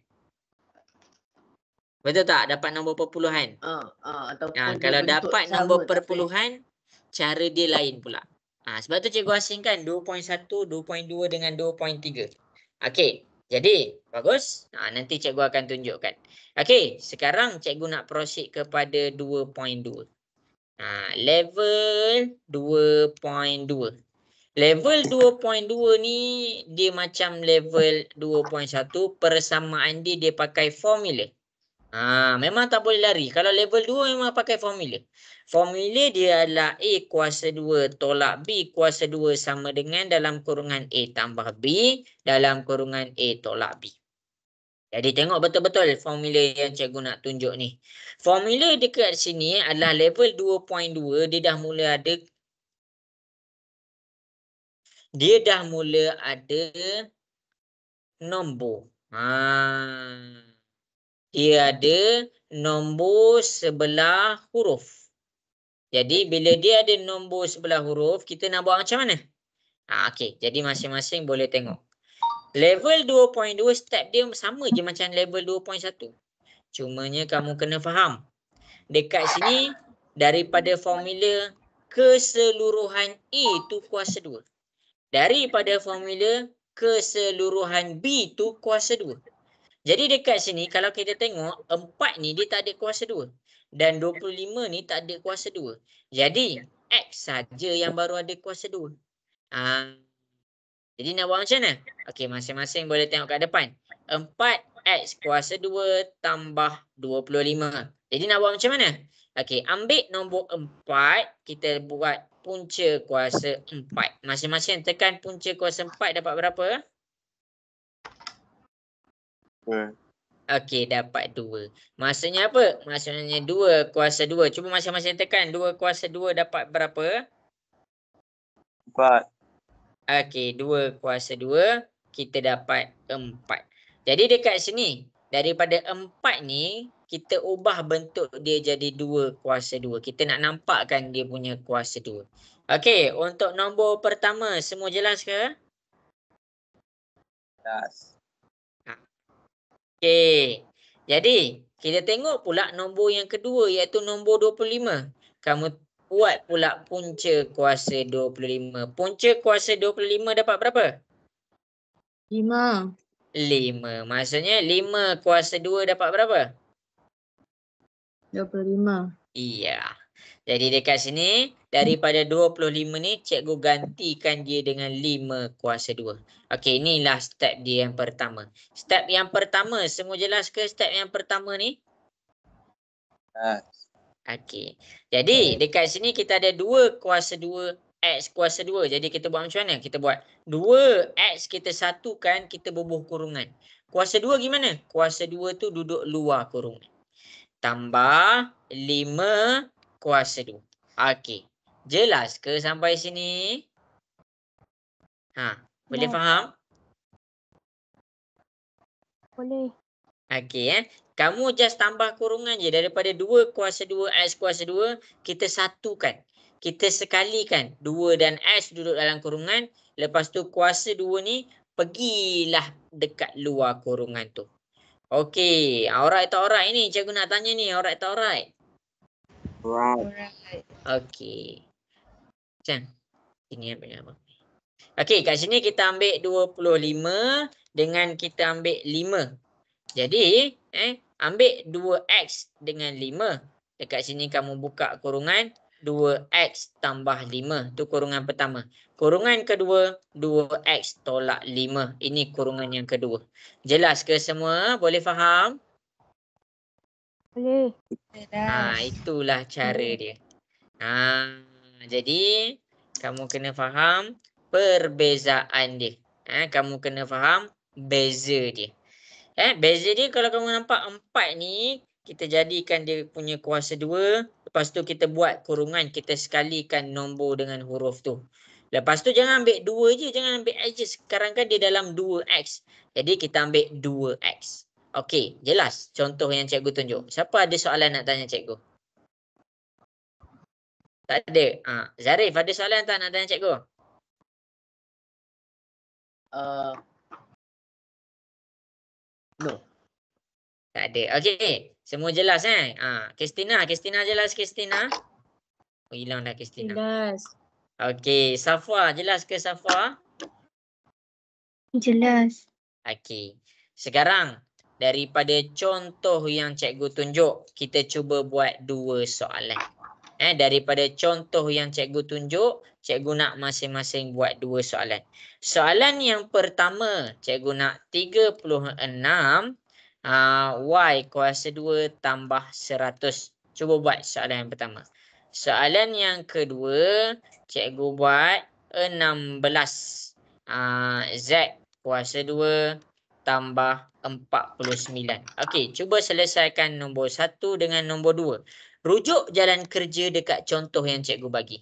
Betul tak? Dapat nombor perpuluhan. Ataupun dia Kalau bentuk dapat sama nombor tapi perpuluhan, cara dia lain pula. Sebab tu cikgu asingkan 2.1, 2.2 dengan 2.3. Okey, jadi bagus. Nanti cikgu akan tunjukkan. Okey, sekarang cikgu nak proceed kepada 2.2. Level 2.2. Level 2.2 ni dia macam level 2.1, persamaan dia pakai formula. Memang tak boleh lari. Kalau level 2 memang pakai formula. Formula dia adalah A kuasa 2 tolak B kuasa 2 sama dengan dalam kurungan A tambah B dalam kurungan A tolak B. Jadi tengok betul-betul formula yang cikgu nak tunjuk ni. Formula dekat sini adalah level 2.2 dia dah mula ada nombor. Dia ada nombor sebelah huruf. Jadi bila dia ada nombor sebelah huruf, kita nak buat macam mana? Okey, jadi masing-masing boleh tengok. Level 2.2 step dia sama je macam level 2.1. Cumanya kamu kena faham. Dekat sini daripada formula keseluruhan A tu kuasa 2. Daripada formula keseluruhan B tu kuasa 2. Jadi dekat sini kalau kita tengok 4 ni dia tak ada kuasa 2 dan 25 ni tak ada kuasa 2. Jadi X saja yang baru ada kuasa 2. Jadi nak buat macam mana? Okey, masing-masing boleh tengok kat depan. 4X kuasa 2 tambah 25. Jadi nak buat macam mana? Okey, ambil nombor 4, kita buat punca kuasa 4. Masing-masing tekan punca kuasa 4 dapat berapa? Okey, dapat 2. Maksudnya apa? Maksudnya 2 kuasa 2. Cuba masing-masing tekan 2 kuasa 2 dapat berapa? 4. Okey, 2 kuasa 2 kita dapat 4. Jadi dekat sini daripada 4 ni kita ubah bentuk dia jadi 2 kuasa 2. Kita nak nampakkan dia punya kuasa 2. Okey, untuk nombor pertama semua jelas ke? Jelas. Okey. Jadi, kita tengok pula nombor yang kedua iaitu nombor 25. Kamu buat pula punca kuasa 25. Punca kuasa 25 dapat berapa? 5. 5. Maksudnya 5 kuasa 2 dapat berapa? 25. Iya. Jadi dekat sini daripada 25 ni cikgu gantikan dia dengan 5 kuasa 2. Okey, inilah step dia yang pertama. Step yang pertama semua jelas ke step yang pertama ni? Jelas. Okey. Jadi dekat sini kita ada 2 kuasa 2 X kuasa 2. Jadi kita buat macam mana? Kita buat 2X kita satukan, kita bubuh kurungan. Kuasa 2 gimana? Kuasa 2 tu duduk luar kurungan. Tambah 5 kuasa 2. Okey. Jelas ke sampai sini? Boleh faham? Boleh. Okey Kamu just tambah kurungan je. Daripada 2 kuasa 2 X kuasa 2, kita satukan. Kita sekalikan. 2 dan X duduk dalam kurungan. Lepas tu kuasa 2 ni pergilah dekat luar kurungan tu. Okey. Alright tak alright ni? Cikgu nak tanya ni. Alright tak alright? Alright. Okey. Macam ini apa? Okey, kat sini kita ambil 25 dengan kita ambil 5. Jadi, ambil 2X dengan 5. Dekat sini kamu buka kurungan 2X tambah 5. Tu kurungan pertama. Kurungan kedua 2X tolak 5. Ini kurungan yang kedua. Jelas ke semua? Boleh faham? Boleh. Itulah cara dia. Jadi kamu kena faham perbezaan dia. Kamu kena faham beza dia. Beza dia kalau kamu nampak 4 ni, kita jadikan dia punya kuasa 2. Lepas tu kita buat kurungan, kita sekalikan nombor dengan huruf tu. Lepas tu jangan ambil 2 je, jangan ambil X je. Sekarang kan dia dalam 2X. Jadi kita ambil 2X. Okey, jelas contoh yang cikgu tunjuk. Siapa ada soalan nak tanya cikgu? Tak ada. Zarif, ada soalan tak nak tanya cikgu? No. Tak ada. Okey. Semua jelas Kristina jelas Kristina? Oh, hilang dah Kristina. Jelas. Okey, Safwa, jelas ke Safwa? Jelas. Okey. Sekarang daripada contoh yang cikgu tunjuk, kita cuba buat 2 soalan. Daripada contoh yang cikgu tunjuk, cikgu nak masing-masing buat 2 soalan. Soalan yang pertama, cikgu nak 36 Y kuasa 2 tambah 100. Cuba buat soalan yang pertama. Soalan yang kedua, cikgu buat 16 Z kuasa 2 tambah 49. Okey, cuba selesaikan nombor 1 dengan nombor 2. Rujuk jalan kerja dekat contoh yang cikgu bagi.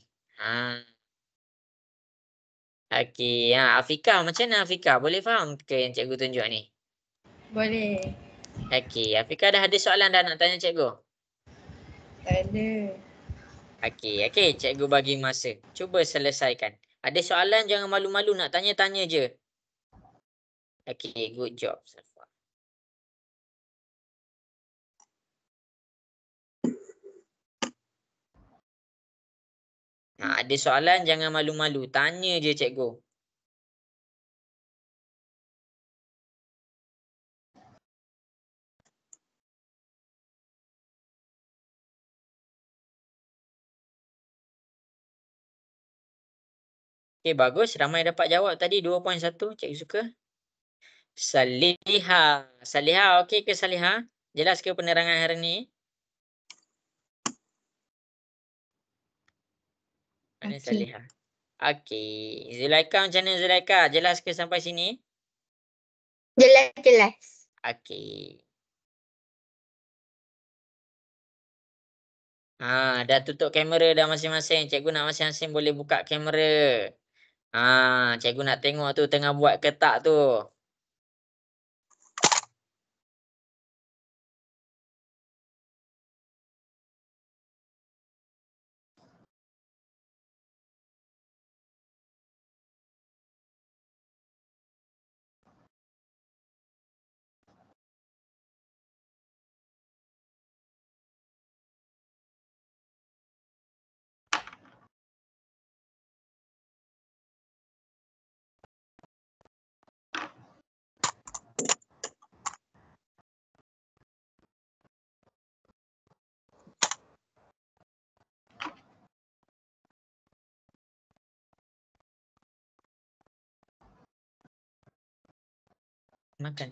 Okey, Afika, macam mana Afika? Boleh faham ke yang cikgu tunjuk ni? Boleh. Okey, Afika dah ada soalan dah nak tanya cikgu? Tak ada. Okey, cikgu bagi masa. Cuba selesaikan. Ada soalan jangan malu-malu nak tanya-tanya je. Okey, good job. Ada soalan jangan malu-malu. Tanya je cikgu. Okey, bagus. Ramai dapat jawab tadi 2.1. Cikgu suka. Salihah. Salihah, okey ke Salihah? Jelas ke penerangan hari ni? Mana Okey. Salihah? Okey. Zulaika macam mana Zulaika? Jelas ke sampai sini? Jelas. Okey. Dah tutup kamera dah masing-masing. Cikgu nak masing-masing boleh buka kamera. Cikgu nak tengok tu tengah buat ke tak tu. Makan.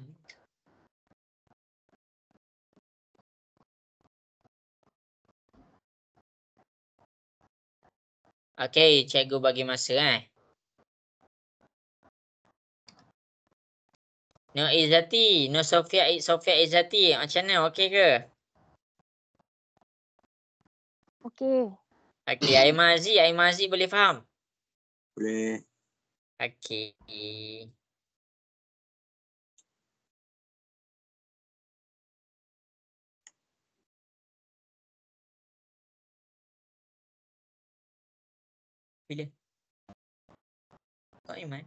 Okey, cikgu bagi masa No Izzati, No Sofia Izzati, macam mana? Okey ke? Okey. Okey, Aimazi boleh faham? Boleh. Okey. Bila? Kau Aiman?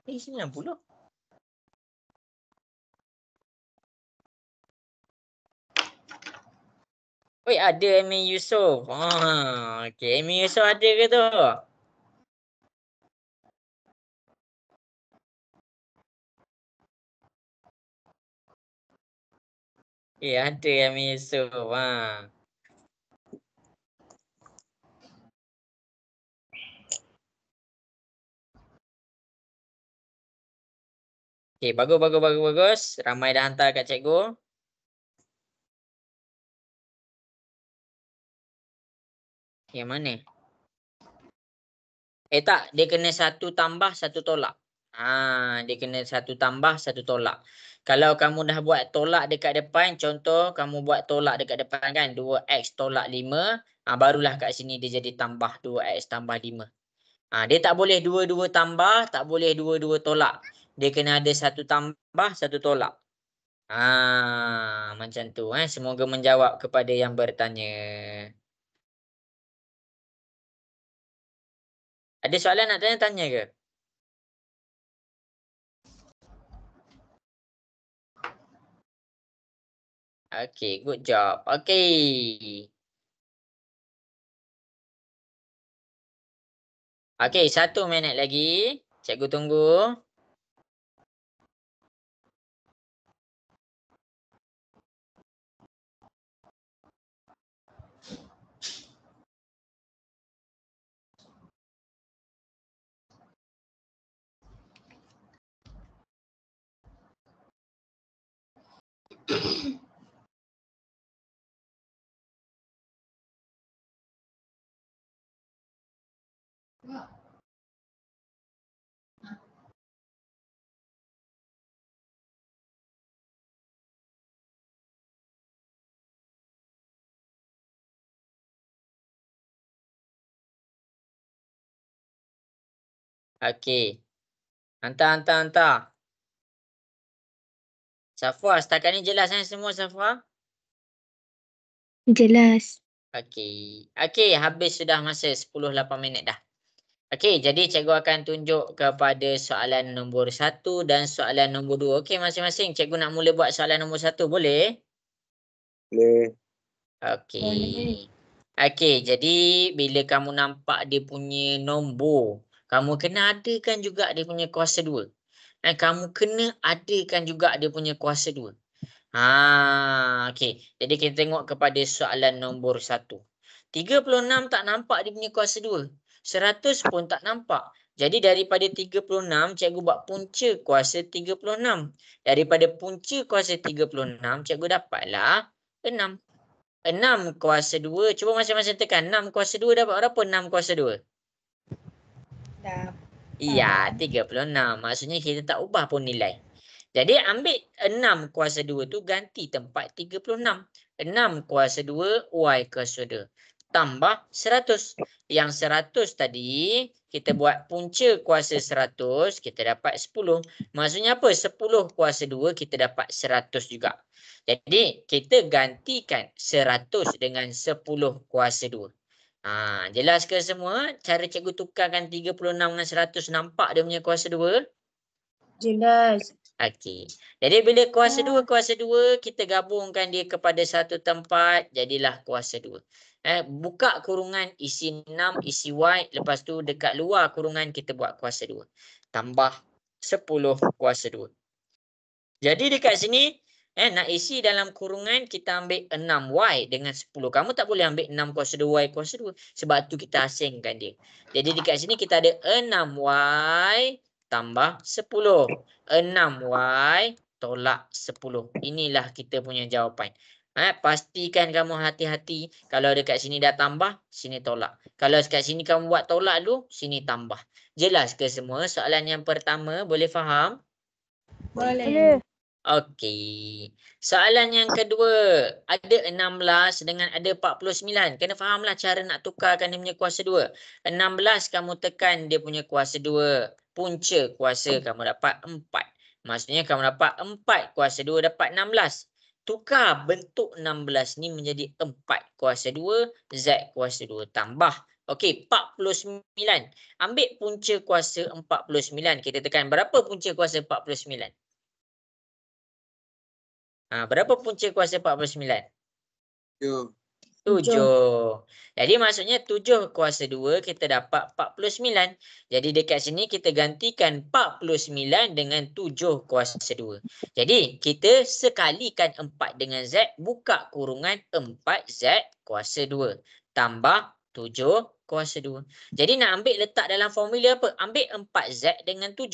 90. Oi, ada Amin Yusof. Okey. Amin Yusof ada ke tu? Ada Amin Yusof. Okey, bagus. Ramai dah hantar kat cikgu. Yang mana? Tak, dia kena 1 tambah 1 tolak. Dia kena 1 tambah 1 tolak. Kalau kamu dah buat tolak dekat depan, contoh kamu buat tolak dekat depan kan, 2x tolak 5, barulah kat sini dia jadi tambah 2x tambah 5. Dia tak boleh 2 tambah, tak boleh 2 tolak. Dia kena ada 1 tambah 1 tolak. Macam tu. Semoga menjawab kepada yang bertanya. Ada soalan nak tanya ke? Okay, good job. Okay. Okay, 1 minit lagi. Cikgu tunggu. Okay. Hantar. Safwa, setakat ni jelas semua Safwa? Jelas. Okay. Okay, habis sudah masa 10-8 minit dah. Okay, jadi cikgu akan tunjuk kepada soalan nombor 1 dan soalan nombor 2. Okay, masing-masing. Cikgu nak mula buat soalan nombor 1, boleh? Boleh. Okay. Okay, jadi bila kamu nampak dia punya nombor, kamu kena adakan juga dia punya kuasa 2. Dan kamu kena adakan juga dia punya kuasa 2. Okay. Jadi kita tengok kepada soalan nombor 1. 36 tak nampak dia punya kuasa 2. 100 pun tak nampak. Jadi daripada 36, cikgu buat punca kuasa 36. Daripada punca kuasa 36, cikgu dapatlah 6. 6 kuasa 2. Cuba masing-masing tekan. 6 kuasa 2 dapat berapa? 6 kuasa 2. Iya, 36. Maksudnya kita tak ubah pun nilai. Jadi ambil 6 kuasa 2 tu ganti tempat 36. 6 kuasa 2 Y kuasa 2. Tambah 100. Yang 100 tadi kita buat punca kuasa 100, kita dapat 10. Maksudnya apa? 10 kuasa 2 kita dapat 100 juga. Jadi kita gantikan 100 dengan 10 kuasa 2. Jelas ke semua? Cara cikgu tukarkan 36 dengan 100 nampak dia punya kuasa 2? Jelas. Okey. Jadi bila kuasa 2 kita gabungkan dia kepada satu tempat, jadilah kuasa 2. Buka kurungan, isi 6, isi Y, lepas tu dekat luar kurungan kita buat kuasa 2. Tambah 10 kuasa 2. Jadi dekat sini nak isi dalam kurungan kita ambil 6Y dengan 10. Kamu tak boleh ambil 6 kuasa 2Y kuasa 2. Sebab tu kita asingkan dia. Jadi dekat sini kita ada 6Y tambah 10. 6Y tolak 10. Inilah kita punya jawapan. Pastikan kamu hati-hati. Kalau dekat sini dah tambah, sini tolak. Kalau dekat sini kamu buat tolak dulu, sini tambah. Jelas ke semua? Soalan yang pertama boleh faham? Boleh. Okey. Soalan yang kedua. Ada 16 dengan ada 49. Kena fahamlah cara nak tukarkan dia punya kuasa 2. 16 kamu tekan dia punya kuasa 2. Punca kuasa kamu dapat 4. Maksudnya kamu dapat 4 kuasa 2 dapat 16. Tukar bentuk 16 ni menjadi 4 kuasa 2 Z kuasa 2 tambah. Okey, 49. Ambil punca kuasa 49. Kita tekan berapa punca kuasa 49? Berapa punca kuasa 49? 7. Jadi maksudnya 7 kuasa 2 kita dapat 49. Jadi dekat sini kita gantikan 49 dengan 7 kuasa 2. Jadi kita sekalikan 4 dengan Z, buka kurungan 4Z kuasa 2. Tambah 7 kuasa 2. Jadi nak ambil letak dalam formula apa? Ambil 4Z dengan 7.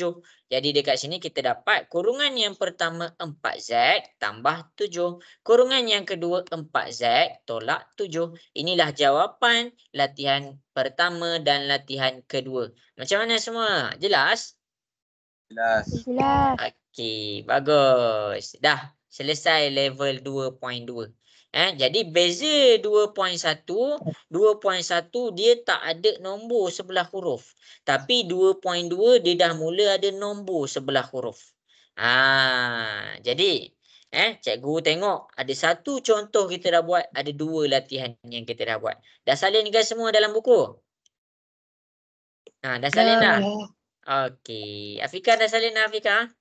Jadi dekat sini kita dapat kurungan yang pertama 4Z tambah 7. Kurungan yang kedua 4Z tolak 7. Inilah jawapan latihan pertama dan latihan kedua. Macam mana semua? Jelas? Jelas. Okey, bagus. Dah selesai level 2.2. Jadi beza 2.1, 2.1 dia tak ada nombor sebelah huruf. Tapi 2.2 dia dah mula ada nombor sebelah huruf. Jadi Cikgu tengok ada satu contoh kita dah buat, ada 2 latihan yang kita dah buat. Dah salin ke semua dalam buku? Dah salin dah? Okey. Afika dah salin dah, Afika?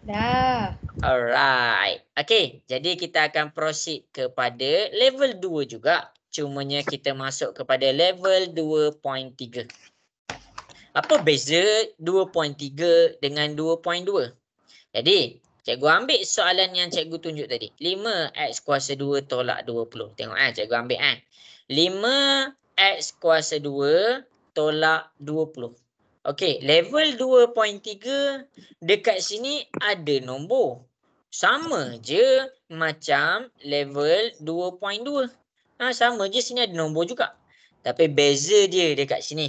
Dah. Alright. Okey, jadi kita akan proceed kepada level 2 juga. Cumanya kita masuk kepada level 2.3. Apa beza 2.3 dengan 2.2? Jadi, cikgu ambil soalan yang cikgu tunjuk tadi. 5x kuasa 2 tolak 20. Tengok cikgu ambil 5x kuasa 2 tolak 20. Okey, level 2.3 dekat sini ada nombor. Sama je macam level 2.2. Sama je sini ada nombor juga. Tapi beza dia dekat sini.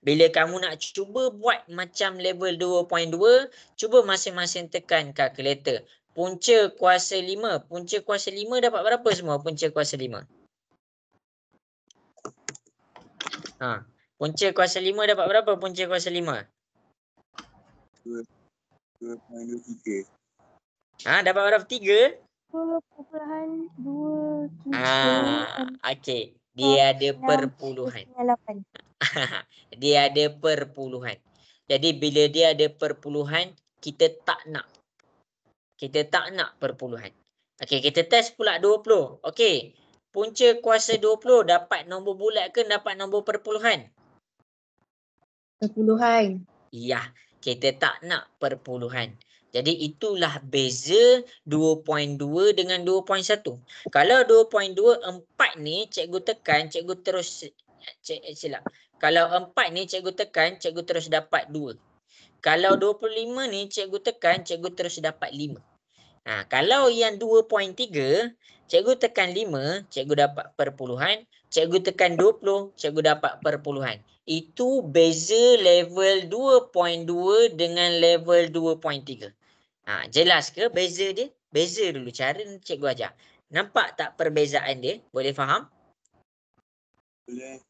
Bila kamu nak cuba buat macam level 2.2, cuba masing-masing tekan kalkulator. Punca kuasa 5. Punca kuasa 5 dapat berapa semua punca kuasa 5? Punca kuasa 5 dapat berapa punca kuasa 5? 2.23. Dapat berapa? 3? 2.2. Okey. Dia ada perpuluhan. 8. Dia ada perpuluhan. Jadi bila dia ada perpuluhan, kita tak nak. Kita tak nak perpuluhan. Okey, kita test pula 20. Okey. Punca kuasa 20 dapat nombor bulat ke dapat nombor perpuluhan? Perpuluhan. Ya, kita tak nak perpuluhan. Jadi itulah beza 2.2 dengan 2.1. Kalau 2.2, 4 ni cikgu tekan, cikgu terus silap. Kalau 4 ni cikgu tekan, cikgu terus dapat 2. Kalau 25 ni cikgu tekan, cikgu terus dapat 5. Kalau yang 2.3, cikgu tekan 5, cikgu dapat perpuluhan. Cikgu tekan 20, cikgu dapat perpuluhan. Itu beza level 2.2 dengan level 2.3. Jelas ke beza dia? Beza dulu cara cikgu ajar. Nampak tak perbezaan dia? Boleh faham? Boleh.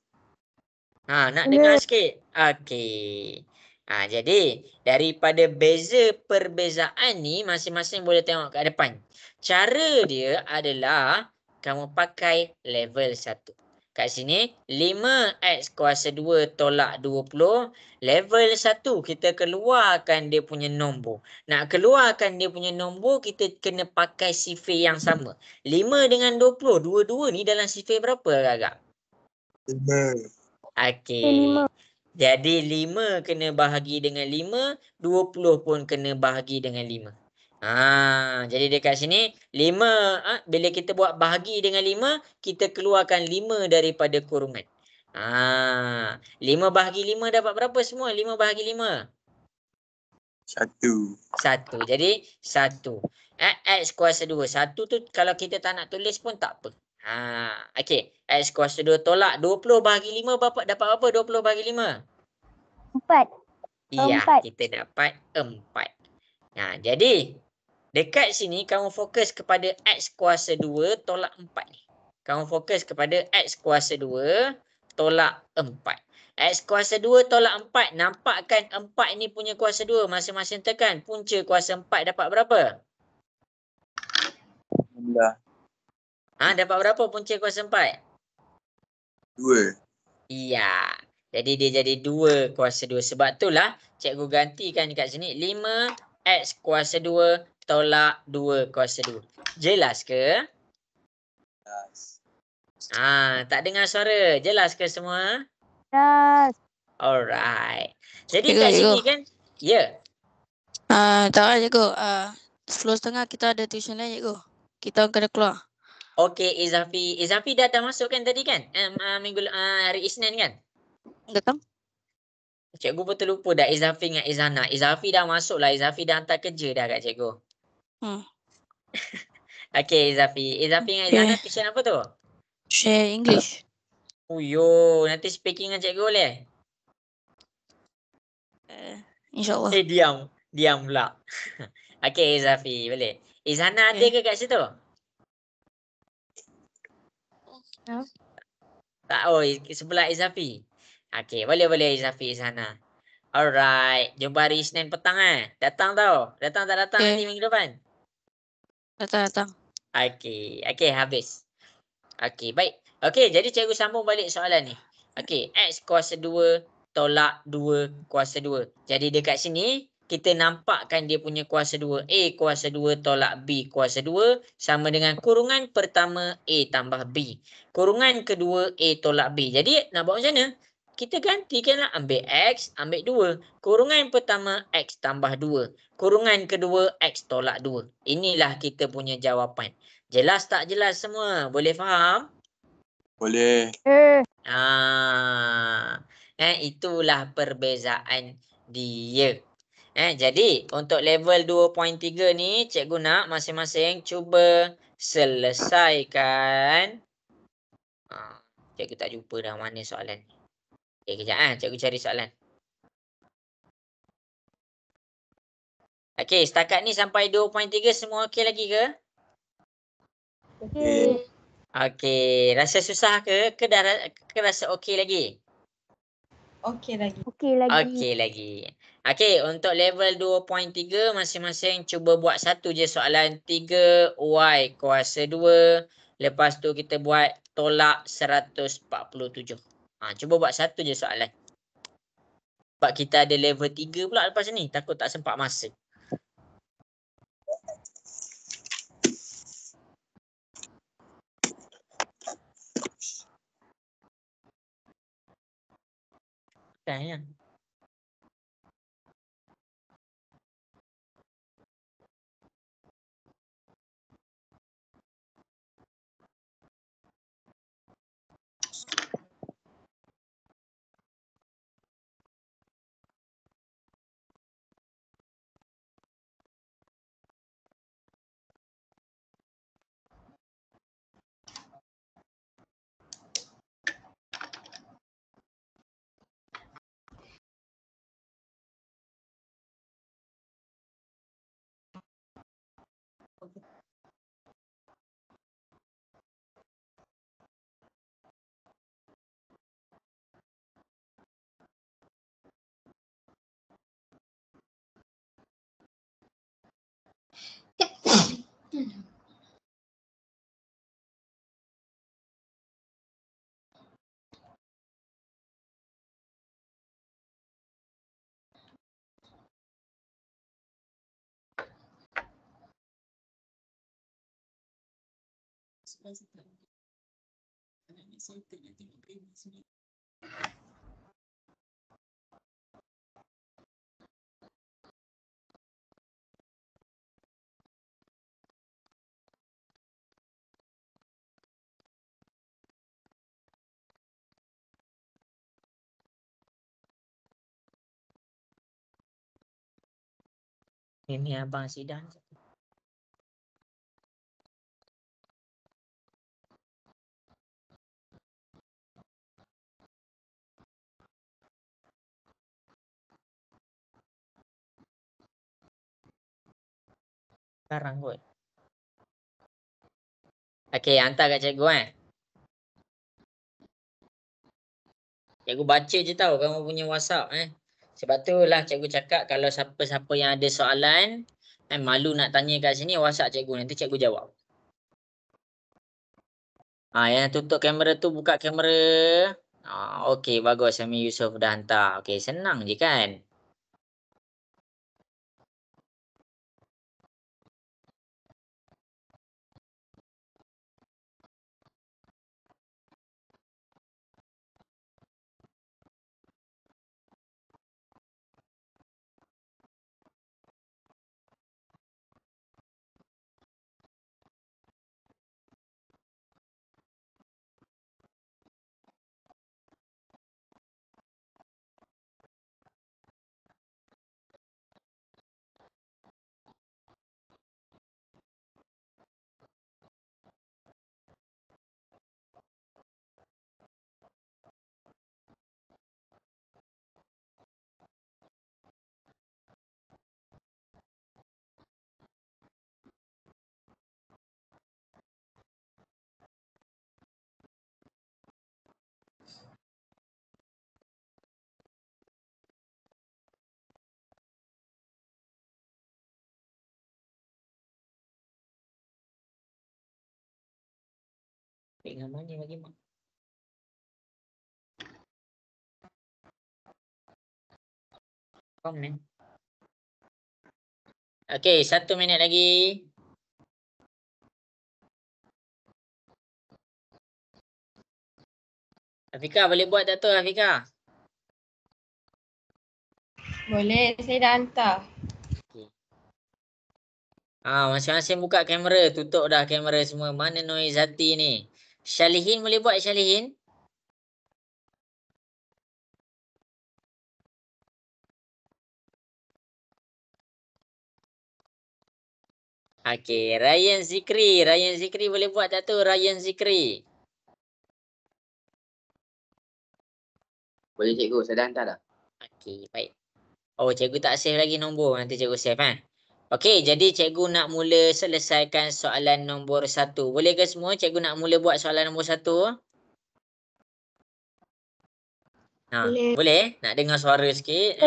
Nak dengar sikit? Okey. Jadi daripada perbezaan ni masing-masing boleh tengok kat depan. Cara dia adalah kamu pakai level 1. Kat sini 5x kuasa 2 tolak 20. Level 1 kita keluarkan dia punya nombor. Nak keluarkan dia punya nombor kita kena pakai sifir yang sama. 5 dengan 20. Dua-dua ni dalam sifir berapa agak? 5. Okey. Jadi 5 kena bahagi dengan 5. 20 pun kena bahagi dengan 5. Jadi dekat sini 5 bila kita buat bahagi dengan 5, kita keluarkan 5 daripada kurungan. 5 bahagi 5 dapat berapa semua? 5 bahagi 5. 1. Jadi 1. X kuasa 2. 1 tu kalau kita tak nak tulis pun tak apa. Okey. X kuasa 2 tolak 20 bahagi 5 dapat apa 20 bahagi 5? 4. Ya, 4. kita dapat 4. Jadi dekat sini kamu fokus kepada X kuasa 2 tolak 4 ni. Kamu fokus kepada X kuasa 2 tolak 4. X kuasa 2 tolak 4. Nampak kan 4 ni punya kuasa 2. Masing-masing tekan. Punca kuasa 4 dapat berapa? 16. Dapat berapa punca kuasa 4? 2. Iya. Jadi dia jadi 2 kuasa 2. Sebab itulah cikgu gantikan kat sini 5x kuasa 2 tolak 2 kuasa 2. Jelas ke? Jelas. Tak dengar suara. Jelas ke semua? Yes. Alright. Jadi Cikgu, kat sini cikgu. kan? Ya. Tak ada cikgu. 10.30 kita ada tuition lain cikgu. Kita kena keluar. Okey Izafi. Izafi dah masuk kan tadi kan? Hari Isnin kan? Datang? Cikgu betul lupa dah Izafi dengan Izana. Izafi dah masuk lah. Izafi dah hantar kerja dah kat cikgu. Okey Izafi. Izafi dengan Izana tuition apa tu? Share English. Uyo, nanti speaking dengan cikgu boleh? InsyaAllah. Diam pula. Okey Izafi, boleh. Izana ada ke kat situ? Tak, sebelah Izafi. Okey, boleh Izafi Izana. Alright, jumpa hari Isnin petang Datang tau. Datang tak datang nanti minggu depan? Datang. Okey. Okey, habis. Okey, baik. Okey, jadi cikgu sambung balik soalan ni. Okey, X kuasa 2 tolak 2 kuasa 2. Jadi dekat sini, kita nampakkan dia punya kuasa 2. A kuasa 2 tolak B kuasa 2 sama dengan kurungan pertama A tambah B. Kurungan kedua A tolak B. Jadi nak buat macam mana? Kita gantikanlah, ambil X, ambil 2. Kurungan pertama X tambah 2. Kurungan kedua X tolak 2. Inilah kita punya jawapan. Jelas tak jelas semua? Boleh faham? Boleh. Itulah perbezaan dia. Jadi untuk level 2.3 ni, cikgu nak masing-masing cuba selesaikan. Cikgu tak jumpa dah mana soalan ni. Kejap cikgu cari soalan. Okey, setakat ni sampai 2.3 semua okey lagi ke? Okey. Okey, rasa susah ke? Ke rasa okey lagi? Okey lagi. Okey lagi. Okey lagi. Okey, untuk level 2.3 masing-masing cuba buat satu je soalan 3y kuasa 2. Lepas tu kita buat tolak 147. Cuba buat satu je soalan. Sebab kita ada level 3 pula lepas ni. Takut tak sempat masa. Kan ya? Ini abang sidang. Sekarang kot. Okey, hantar kat cikgu Cikgu baca je tahu kamu punya WhatsApp Sebab tu lah cikgu cakap kalau siapa-siapa yang ada soalan malu nak tanya kat sini, WhatsApp cikgu, nanti cikgu jawab. Yang tutup kamera tu buka kamera. Okey, bagus. Sami Yusof dah hantar. Okey, senang je kan? Dengan mana bagi mak? Komen. Okey, 1 minit lagi. Afika boleh buat tak tu Afika? Boleh, saya dah hantar. Masing-masing buka kamera, tutup dah kamera semua. Mana Noizati ni? Syalihin boleh buat Syalihin? Okey, Ryan Zikri. Ryan Zikri boleh buat tak tu Ryan Zikri? Boleh cikgu, saya dah hantar dah. Okey, baik. Oh, cikgu tak save lagi nombor. Nanti cikgu save Okey, jadi cikgu nak mula selesaikan soalan nombor 1. Boleh ke semua cikgu nak mula buat soalan nombor 1? Boleh? Nak dengar suara sikit?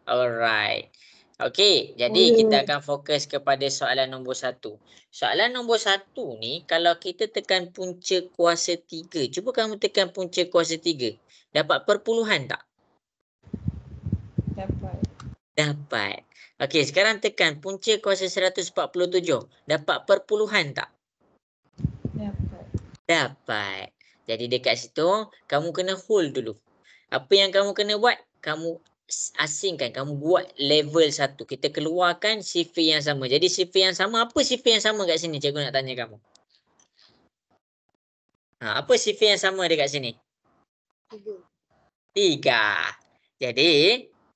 Alright. Okey, jadi kita akan fokus kepada soalan nombor 1. Soalan nombor 1 ni, kalau kita tekan punca kuasa 3. Cuba kamu tekan punca kuasa 3. Dapat perpuluhan tak? Dapat. Dapat. Okey, sekarang tekan punca kuasa 147. Dapat perpuluhan tak? Dapat. Dapat. Jadi dekat situ, kamu kena hold dulu. Apa yang kamu kena buat? Kamu asingkan, kamu buat level 1. Kita keluarkan sifir yang sama. Jadi sifir yang sama, apa sifir yang sama kat sini? Cikgu nak tanya kamu. Apa sifir yang sama dekat sini? 3. Jadi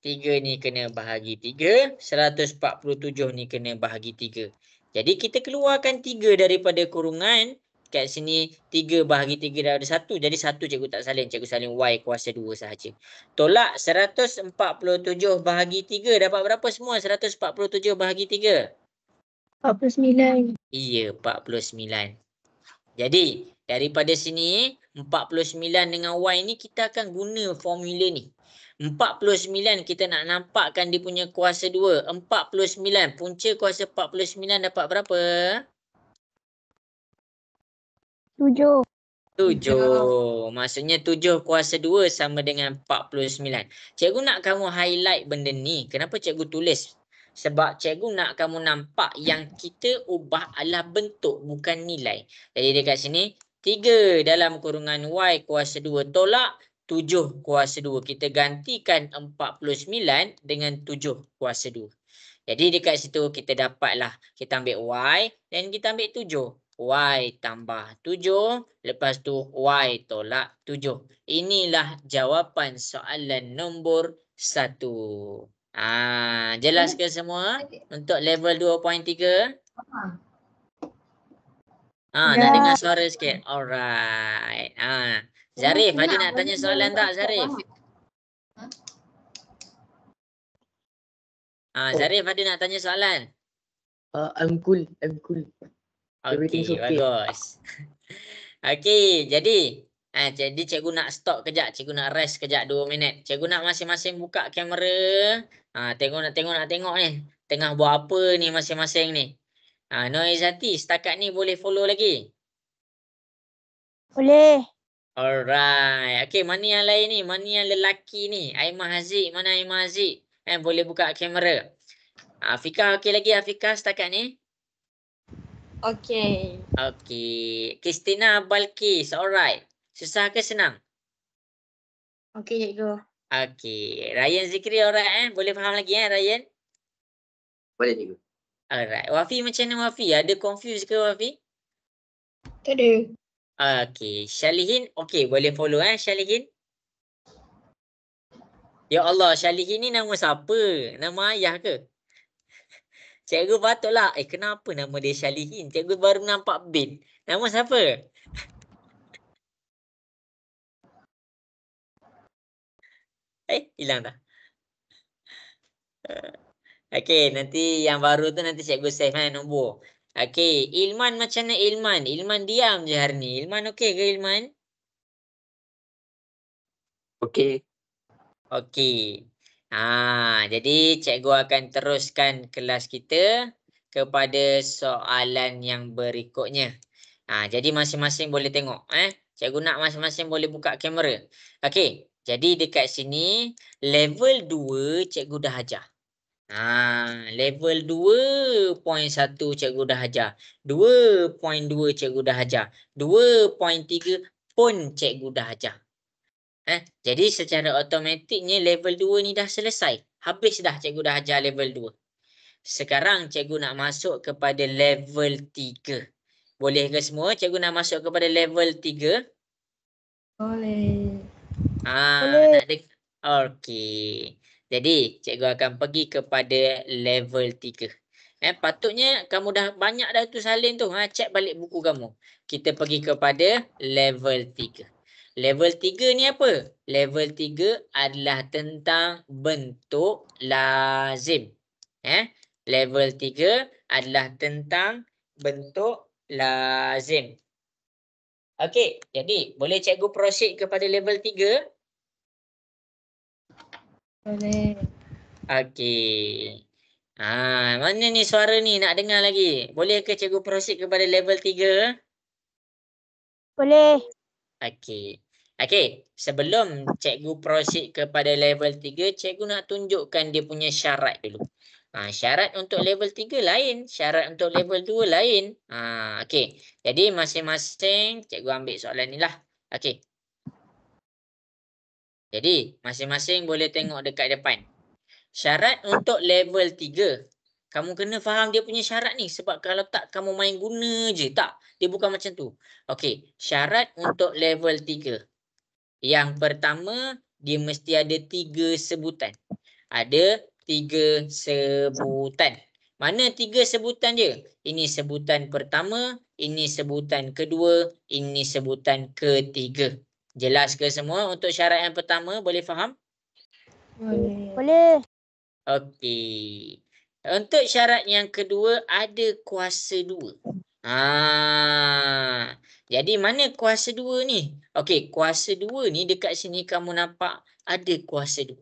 3 ni kena bahagi 3, 147 ni kena bahagi 3. Jadi kita keluarkan 3 daripada kurungan. Kat sini 3 bahagi 3 daripada 1. Jadi 1 cikgu tak salin. Cikgu salin Y kuasa 2 sahaja. Tolak 147 bahagi 3. Dapat berapa semua? 147 bahagi 3. 49. Iya, 49. Jadi daripada sini 49 dengan Y ni kita akan guna formula ni. 49 kita nak nampakkan dia punya kuasa 2. 49 punca kuasa 49 dapat berapa? 7. 7. Maksudnya 7 kuasa 2 sama dengan 49. Cikgu nak kamu highlight benda ni. Kenapa cikgu tulis? Sebab cikgu nak kamu nampak yang kita ubah adalah bentuk bukan nilai. Jadi dekat sini 3 dalam kurungan Y kuasa 2 tolak 7 kuasa 2. Kita gantikan 49 dengan 7 kuasa 2. Jadi dekat situ kita dapatlah. Kita ambil Y dan kita ambil 7. Y tambah 7. Lepas tu Y tolak 7. Inilah jawapan soalan nombor 1. Jelas ke semua? Untuk level 2.3? Nak dengar suara sikit. Alright. Zarif, ada nak tanya soalan tak Zarif? Zarif ada nak tanya soalan? I'm cool. Everything's Okey, okay. bagus. Okey, jadi cikgu nak stop kejap. Cikgu nak rest kejap 2 minit. Cikgu nak masing-masing buka kamera. Nak tengok ni. Tengah buat apa ni masing-masing ni. Noizati, setakat ni boleh follow lagi? Boleh. Alright. Okey, mana yang lain ni? Mana yang lelaki ni? Aimah Haziq. Mana Aimah Haziq? Boleh buka kamera. Afika okey lagi Afika setakat ni? Okey. Okey. Kristina Balkis. Alright. Susah ke senang? Okey, cikgu. Okey. Ryan Zikri alright Boleh faham lagi Ryan? Boleh cikgu. Alright. Wafi macam mana Wafi? Ada confused ke Wafi? Tak ada. Okey. Syalihin. Okey. Boleh follow Syalihin? Ya Allah. Syalihin ni nama siapa? Nama ayah ke? Cikgu patutlah. Kenapa nama dia Syalihin? Cikgu baru nampak bin. Nama siapa? Hilang dah. Okey, nanti yang baru tu nanti cikgu save nombor. Okey, Ilman macam mana Ilman? Ilman diam je hari ni. Ilman okey ke Ilman? Okey. Okey. Jadi cikgu akan teruskan kelas kita kepada soalan yang berikutnya. Jadi masing-masing boleh tengok. Cikgu nak masing-masing boleh buka kamera. Okey. Jadi dekat sini level 2 cikgu dah ajar. Level 2.1 cikgu dah ajar. 2.2 cikgu dah ajar. 2.3 pun cikgu dah ajar. Jadi secara automatiknya level 2 ni dah selesai. Habis dah cikgu dah ajar level 2. Sekarang cikgu nak masuk kepada level 3. Boleh ke semua cikgu nak masuk kepada level 3? Boleh. Boleh. Okey. Jadi cikgu akan pergi kepada level 3. Patutnya kamu dah banyak dah tu salin tu. Cek balik buku kamu. Kita pergi kepada level 3. Level 3 ni apa? Level 3 adalah tentang bentuk lazim. Level 3 adalah tentang bentuk lazim. Okey, jadi boleh cikgu proceed kepada level 3? Boleh. Okey. Mana ni suara ni? Nak dengar lagi. Boleh ke cikgu proceed kepada level 3? Boleh. Okey. Okey, sebelum cikgu proceed kepada level 3, cikgu nak tunjukkan dia punya syarat dulu. Syarat untuk level 3 lain, syarat untuk level 2 lain. Okey. Jadi masing-masing cikgu ambil soalan ni lah. Okey. Jadi masing-masing boleh tengok dekat depan. Syarat untuk level 3. Kamu kena faham dia punya syarat ni. Sebab kalau tak kamu main guna je. Tak. Dia bukan macam tu. Okey. Syarat untuk level 3. Yang pertama, dia mesti ada 3 sebutan. Ada 3 sebutan. Mana 3 sebutan dia? Ini sebutan pertama, ini sebutan kedua, ini sebutan ketiga. Jelas ke semua untuk syarat yang pertama? Boleh faham? Boleh. Boleh. Okey. Untuk syarat yang kedua, ada kuasa 2. Jadi mana kuasa 2 ni? Okey, kuasa 2 ni dekat sini kamu nampak ada kuasa 2.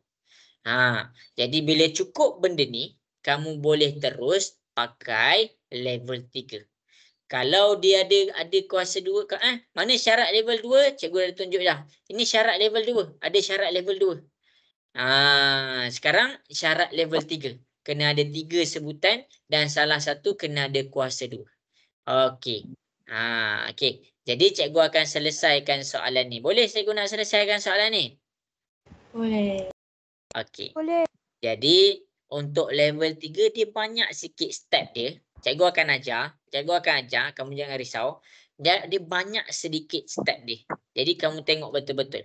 Jadi bila cukup benda ni, kamu boleh terus pakai level 3. Kalau dia ada kuasa 2, mana syarat level 2? Cikgu dah tunjuk dah. Ini syarat level 2. Ada syarat level 2. Sekarang syarat level 3. Kena ada 3 sebutan dan salah satu kena ada kuasa 2. Okey. Okey. Jadi cikgu akan selesaikan soalan ni. Boleh cikgu nak selesaikan soalan ni? Boleh. Okey. Boleh. Jadi untuk level 3 dia banyak sikit step dia. Cikgu akan ajar. Kamu jangan risau. Dia banyak sedikit step dia. Jadi kamu tengok betul-betul.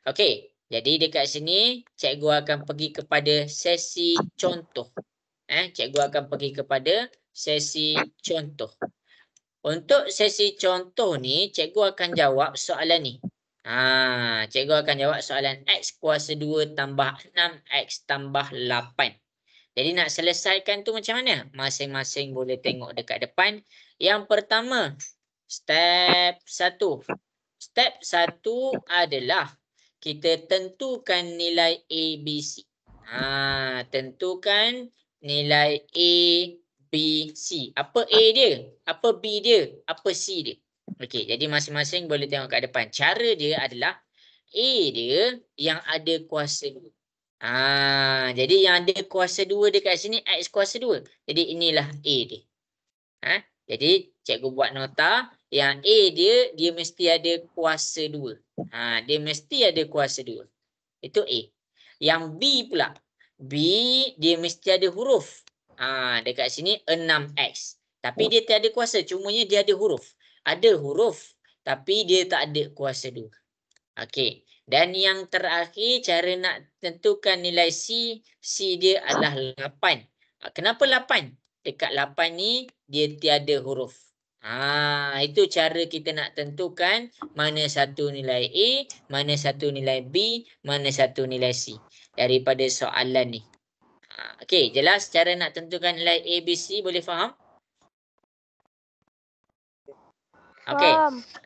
Okey. Jadi dekat sini cikgu akan pergi kepada sesi contoh. Cikgu akan pergi kepada sesi contoh. Untuk sesi contoh ni cikgu akan jawab soalan ni. Cikgu akan jawab soalan X kuasa 2 tambah 6X tambah 8. Jadi nak selesaikan tu macam mana? Masing-masing boleh tengok dekat depan. Yang pertama, step 1. Step 1 adalah kita tentukan nilai A, B, C. Tentukan nilai A, B, C. Apa A dia? Apa B dia? Apa C dia? Okey, jadi masing-masing boleh tengok kat depan. Cara dia adalah A dia yang ada kuasa 2. Jadi yang ada kuasa 2 dekat sini X kuasa 2. Jadi inilah A dia. Jadi cikgu buat nota yang A dia mesti ada kuasa 2. Dia mesti ada kuasa 2. Itu A. Yang B pula. B dia mesti ada huruf. Dekat sini 6X. Tapi dia tak ada kuasa. Cumanya dia ada huruf. Ada huruf. Tapi dia tak ada kuasa 2. Okey. Dan yang terakhir cara nak tentukan nilai C. C dia adalah 8. Kenapa 8? Dekat 8 ni dia tiada huruf. Itu cara kita nak tentukan mana satu nilai A, mana satu nilai B, mana satu nilai C daripada soalan ni. Okey, jelas cara nak tentukan nilai A, B, C, boleh faham? Okey.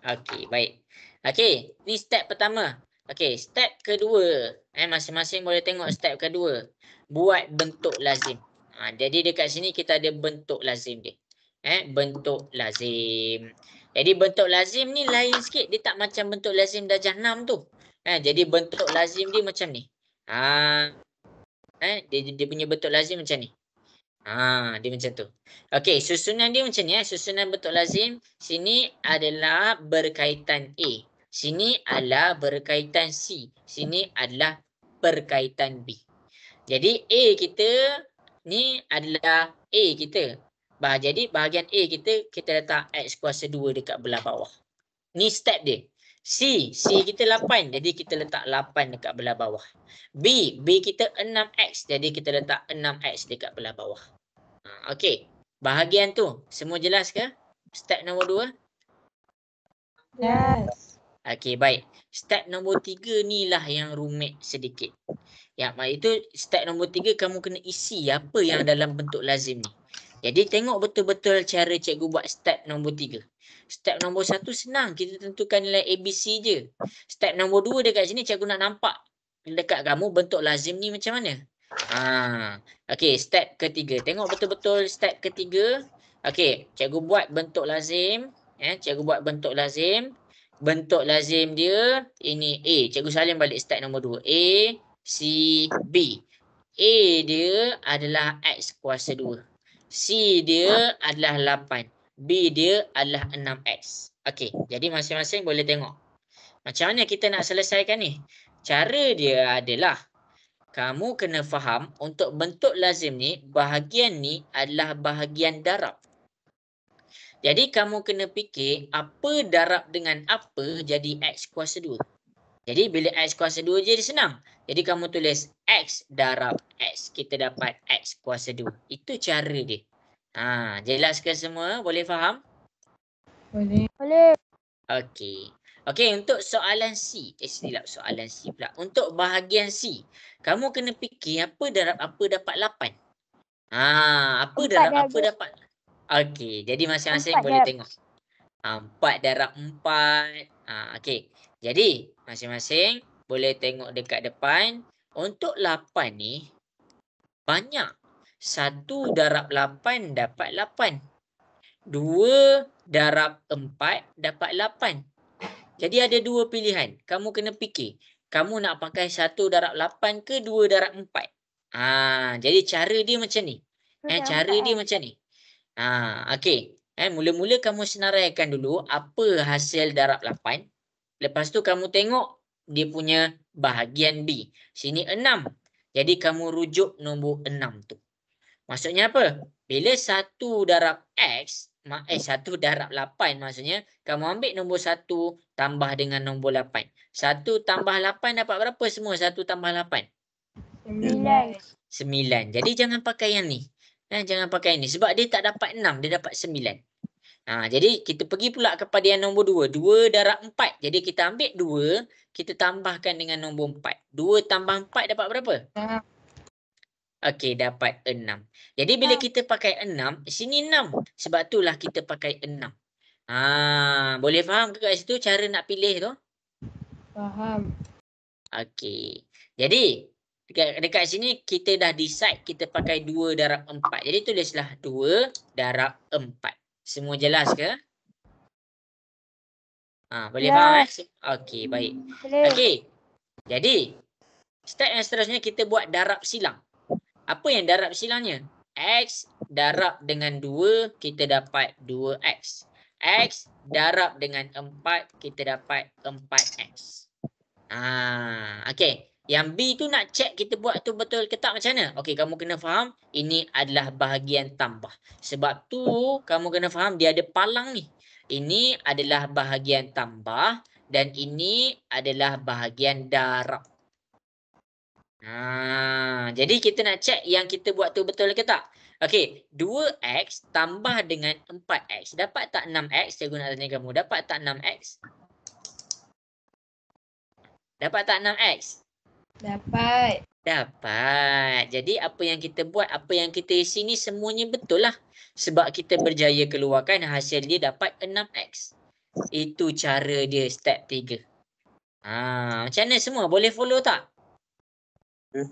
Okey, baik. Okey, ni step pertama. Okey, step kedua. Masing-masing boleh tengok step kedua. Buat bentuk lazim. Jadi dekat sini kita ada bentuk lazim dia. Bentuk lazim. Jadi bentuk lazim ni lain sikit. Dia tak macam bentuk lazim darjah 6 tu. Jadi bentuk lazim dia macam ni. Dia punya bentuk lazim macam ni. Dia macam tu. Okey, susunan dia macam ni. Susunan bentuk lazim. Sini adalah berkaitan A. Sini adalah berkaitan C. Sini adalah berkaitan B. Jadi A kita ni adalah A kita. Jadi bahagian A kita letak X kuasa 2 dekat belah bawah. Ni step dia. C kita 8. Jadi kita letak 8 dekat belah bawah. B kita 6X. Jadi kita letak 6X dekat belah bawah. Okey. Bahagian tu. Semua jelas ke? Step nombor 2. Yes. Okey, baik. Step nombor 3 ni lah yang rumit sedikit. Itu step nombor 3 kamu kena isi apa yang dalam bentuk lazim ni. Jadi tengok betul-betul cara cikgu buat step nombor 3. Step nombor 1 senang. Kita tentukan nilai ABC je. Step nombor 2 dekat sini cikgu nak nampak dekat kamu bentuk lazim ni macam mana. Okey, step ketiga. Tengok betul-betul step ketiga. Okey, cikgu buat bentuk lazim. Cikgu buat bentuk lazim. Bentuk lazim dia ini A. Cikgu salin balik step nombor 2. A, C, B. A dia adalah X kuasa 2. C dia adalah 8. B dia adalah 6X. Okey, jadi masing-masing boleh tengok. Macam mana kita nak selesaikan ni? Cara dia adalah kamu kena faham untuk bentuk lazim ni, bahagian ni adalah bahagian darab. Jadi kamu kena fikir apa darab dengan apa jadi X kuasa 2. Jadi bila X kuasa 2 jadi senang. Jadi kamu tulis X darab X. Kita dapat X kuasa 2. Itu cara dia. Jelas ke semua? Boleh faham? Boleh. Boleh. Okey. Okey, untuk soalan C. Silap soalan C pula. Untuk bahagian C. Kamu kena fikir apa darab apa dapat 8. Apa darab apa dapat. Okey, jadi masing-masing boleh tengok. 4 darab 4. Okey. Jadi, masing-masing boleh tengok dekat depan. Untuk 8 ni, banyak. 1 darab 8 dapat 8. 2 darab 4 dapat 8. Jadi ada 2 pilihan. Kamu kena fikir. Kamu nak pakai 1 darab 8 ke 2 darab 4? Jadi cara dia macam ni. Cara dia macam ni. Okey. Mula-mula kamu senaraikan dulu apa hasil darab 8. Lepas tu kamu tengok dia punya bahagian B. Sini 6. Jadi kamu rujuk nombor 6 tu. Maksudnya apa? Bila 1 darab X, 1 darab 8 maksudnya, kamu ambil nombor 1 tambah dengan nombor 8. 1 tambah 8 dapat berapa semua? 1 tambah 8? 9. Jadi jangan pakai yang ni. Jangan pakai yang ni. Sebab dia tak dapat 6, dia dapat 9. Jadi kita pergi pula kepada yang nombor 2. 2 darab 4. Jadi kita ambil 2, kita tambahkan dengan nombor 4. 2 tambah 4 dapat berapa? Okey, dapat 6. Jadi bila kita pakai 6, sini 6. Sebab itulah kita pakai 6. Boleh faham ke kat situ cara nak pilih tu? Faham. Okey. Jadi dekat sini kita dah decide kita pakai 2 darab 4. Jadi tulislah 2 darab 4. Semua jelas ke? Boleh faham? Okey, baik. Okey. Jadi step yang seterusnya kita buat darab silang. Apa yang darab silangnya? X darab dengan 2 kita dapat 2X. X darab dengan 4 kita dapat 4X. Okey. Yang B tu nak check kita buat tu betul ke tak macam mana? Okey, kamu kena faham ini adalah bahagian tambah. Sebab tu kamu kena faham dia ada palang ni. Ini adalah bahagian tambah dan ini adalah bahagian darab. Jadi kita nak check yang kita buat tu betul ke tak? Okey, 2X tambah dengan 4X. Dapat tak 6X? Cikgu nak tanya kamu. Dapat tak 6X? Dapat tak 6X? Dapat. Dapat. Jadi apa yang kita buat, apa yang kita isi ni semuanya betul lah. Sebab kita berjaya keluarkan hasil dia dapat 6X. Itu cara dia step 3. Macam mana semua? Boleh follow tak?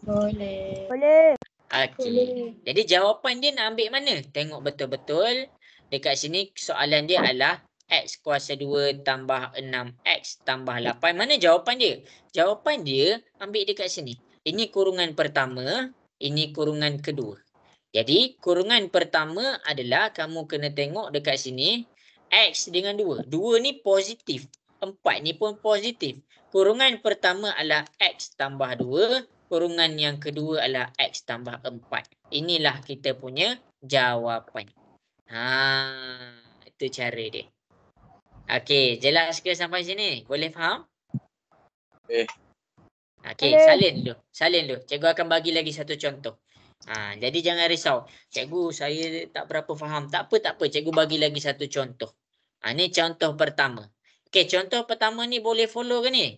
Boleh. Boleh. Okey. Jadi jawapan dia nak ambil mana? Tengok betul-betul. Dekat sini soalan dia adalah X kuasa 2 tambah 6X tambah 8. Mana jawapan dia? Jawapan dia ambil dekat sini. Ini kurungan pertama, ini kurungan kedua. Jadi kurungan pertama adalah kamu kena tengok dekat sini. X dengan 2. 2 ni positif. 4 ni pun positif. Kurungan pertama adalah X tambah 2. Kurungan yang kedua adalah X tambah 4. Inilah kita punya jawapan. Itu cara dia. Okey, jelas ke sampai sini? Boleh faham? Okey, Boleh. salin dulu. Salin dulu. Cikgu akan bagi lagi satu contoh. Jadi jangan risau. Cikgu saya tak berapa faham. Tak apa. Cikgu bagi lagi satu contoh. Ni contoh pertama. Okey, contoh pertama ni boleh follow ke ni?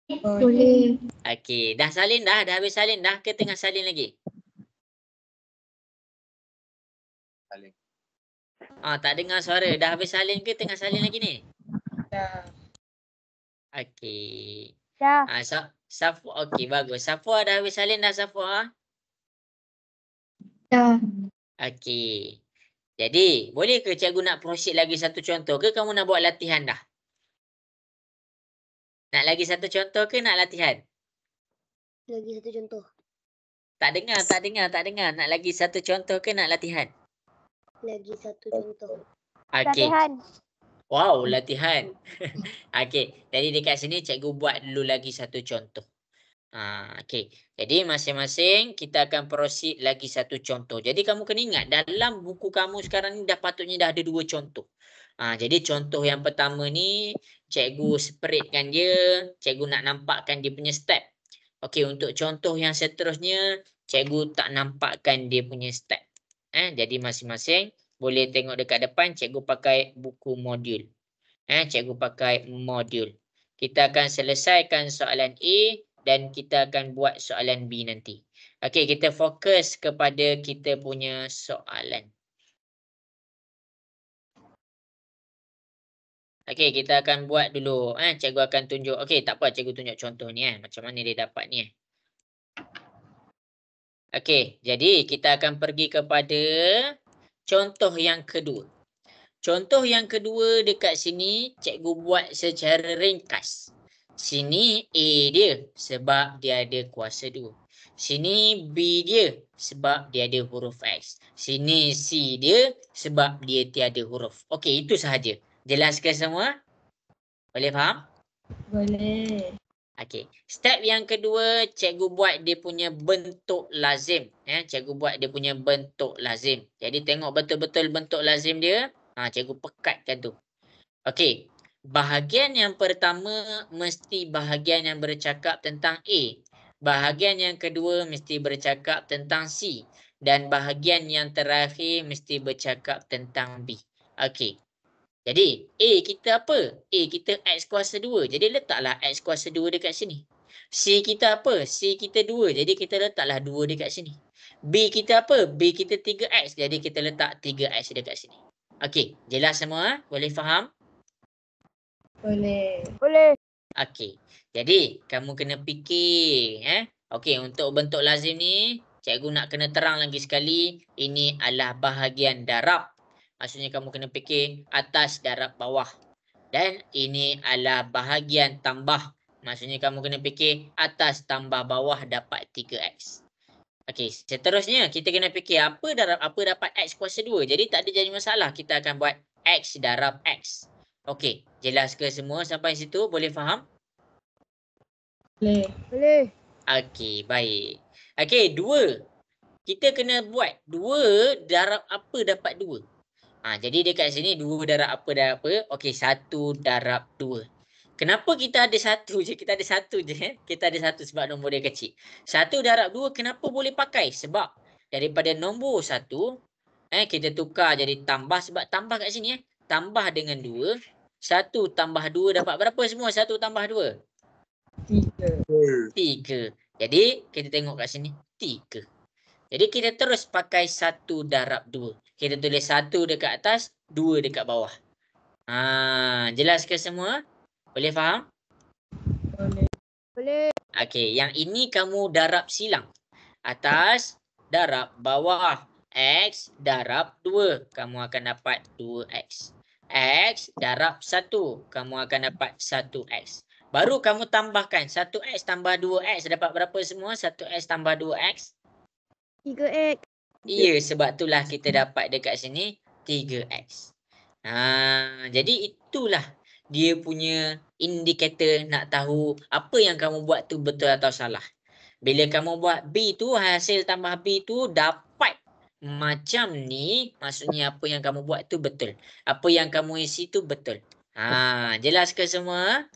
Boleh. Okey, dah salin dah? Dah habis salin dah ke tengah salin lagi? Salin. Tak dengar suara. Dah habis salin ke tengah salin lagi ni? Dah. Okey. Dah. Safwa, okey bagus. Safwa dah habis salin dah Safwa? Dah. Okey. Jadi, boleh ke cikgu nak proceed lagi satu contoh ke kamu nak buat latihan dah? Nak lagi satu contoh ke nak latihan? Lagi satu contoh. Tak dengar. Nak lagi satu contoh ke nak latihan? Lagi satu contoh. Okey. Latihan. Wow, latihan. Okey. Jadi dekat sini cikgu buat dulu lagi satu contoh. Okey. Jadi masing-masing kita akan proceed lagi satu contoh. Jadi kamu kena ingat dalam buku kamu sekarang ni patutnya dah ada 2 contoh. Jadi contoh yang pertama ni cikgu separatkan dia, cikgu nak nampakkan dia punya step. Okey, untuk contoh yang seterusnya cikgu tak nampakkan dia punya step. Jadi masing-masing boleh tengok dekat depan cikgu pakai buku modul. Cikgu pakai modul. Kita akan selesaikan soalan A dan kita akan buat soalan B nanti. Okey, kita fokus kepada kita punya soalan. Okey, kita akan buat dulu. Cikgu akan tunjuk. Okey, tak apa cikgu tunjuk contoh ni. Macam mana dia dapat ni. Okey, jadi kita akan pergi kepada contoh yang kedua. Contoh yang kedua dekat sini cikgu buat secara ringkas. Sini A dia sebab dia ada kuasa 2. Sini B dia sebab dia ada huruf X. Sini C dia sebab dia tiada huruf. Okey, itu sahaja. Jelas ke semua? Boleh faham? Boleh. Okey. Step yang kedua, cikgu buat dia punya bentuk lazim. Cikgu buat dia punya bentuk lazim. Jadi tengok betul-betul bentuk lazim dia. Cikgu pekatkan tu. Okey. Bahagian yang pertama mesti bahagian yang bercakap tentang A. Bahagian yang kedua mesti bercakap tentang C. Dan bahagian yang terakhir mesti bercakap tentang B. Okey. Jadi A kita apa? A kita X kuasa 2. Jadi letaklah X kuasa 2 dekat sini. C kita apa? C kita 2. Jadi kita letaklah 2 dekat sini. B kita apa? B kita 3X. Jadi kita letak 3X dekat sini. Okey. Jelas semua? Boleh faham? Boleh. Boleh. Okey. Jadi, kamu kena fikir. Okey, untuk bentuk lazim ni, cikgu nak kena terang lagi sekali. Ini adalah bahagian darab. Maksudnya kamu kena fikir atas darab bawah. Dan ini adalah bahagian tambah. Maksudnya kamu kena fikir atas tambah bawah dapat 3X. Okey, seterusnya kita kena fikir apa dapat X kuasa 2. Jadi tak ada jadi masalah. Kita akan buat X darab X. Okey, jelas ke semua sampai situ? Boleh faham? Boleh. Boleh. Okey, baik. Okey, 2. Kita kena buat 2 darab apa dapat 2. Jadi dekat sini 2 darab apa. Okey, 1 darab 2. Kenapa kita ada 1 je? Kita ada 1 je. Kita ada 1 sebab nombor dia kecil. 1 darab 2 kenapa boleh pakai? Sebab daripada nombor 1, kita tukar jadi tambah sebab tambah kat sini. Tambah dengan 2. 1 tambah 2 dapat berapa semua? 1 tambah 2? 3. Jadi kita tengok kat sini 3. Jadi kita terus pakai 1 darab 2. Kita tulis 1 dekat atas, 2 dekat bawah. Jelas ke semua? Boleh faham? Boleh. Boleh. Okey, yang ini kamu darab silang. Atas, darab bawah. X darab 2. Kamu akan dapat 2X. X darab 1. Kamu akan dapat 1X. Baru kamu tambahkan 1X tambah 2X. Dapat berapa semua? 1X tambah 2X. 3X. Ya, sebab itulah kita dapat dekat sini 3X. Jadi itulah dia punya indikator nak tahu apa yang kamu buat tu betul atau salah. Bila kamu buat B tu, hasil tambah B tu dapat macam ni, maksudnya apa yang kamu buat tu betul. Apa yang kamu isi tu betul. Jelas ke semua?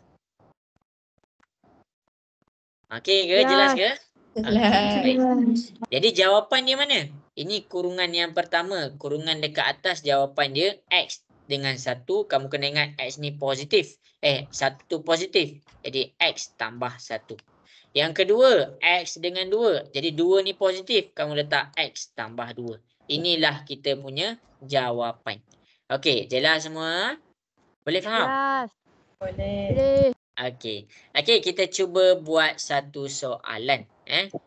Okey ke? Jelas ke? Baik. Jadi jawapan dia mana? Ini kurungan yang pertama. Kurungan dekat atas jawapan dia X dengan 1. Kamu kena ingat X ni positif. 1 positif. Jadi X tambah 1. Yang kedua, X dengan 2. Jadi 2 ni positif. Kamu letak X tambah 2. Inilah kita punya jawapan. Okey, jelas semua? Boleh faham? Jelas. Boleh. Boleh. Okey. Okey, kita cuba buat satu soalan.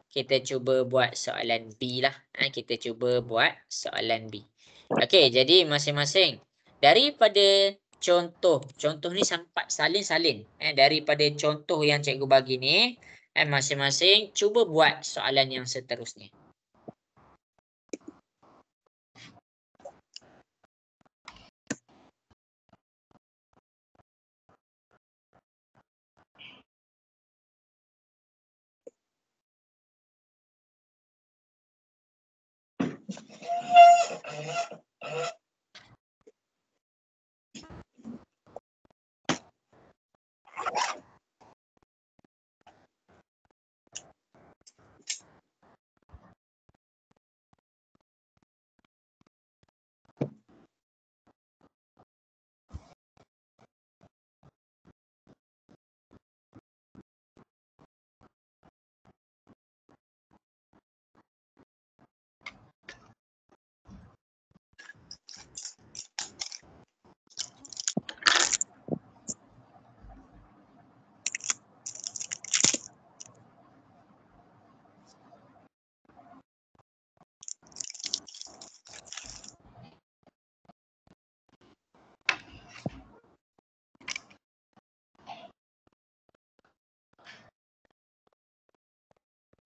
Kita cuba buat soalan B lah. Kita cuba buat soalan B. Okey, jadi masing-masing. Daripada contoh ni sampai salin-salin. Daripada contoh yang cikgu bagi ni, masing-masing cuba buat soalan yang seterusnya.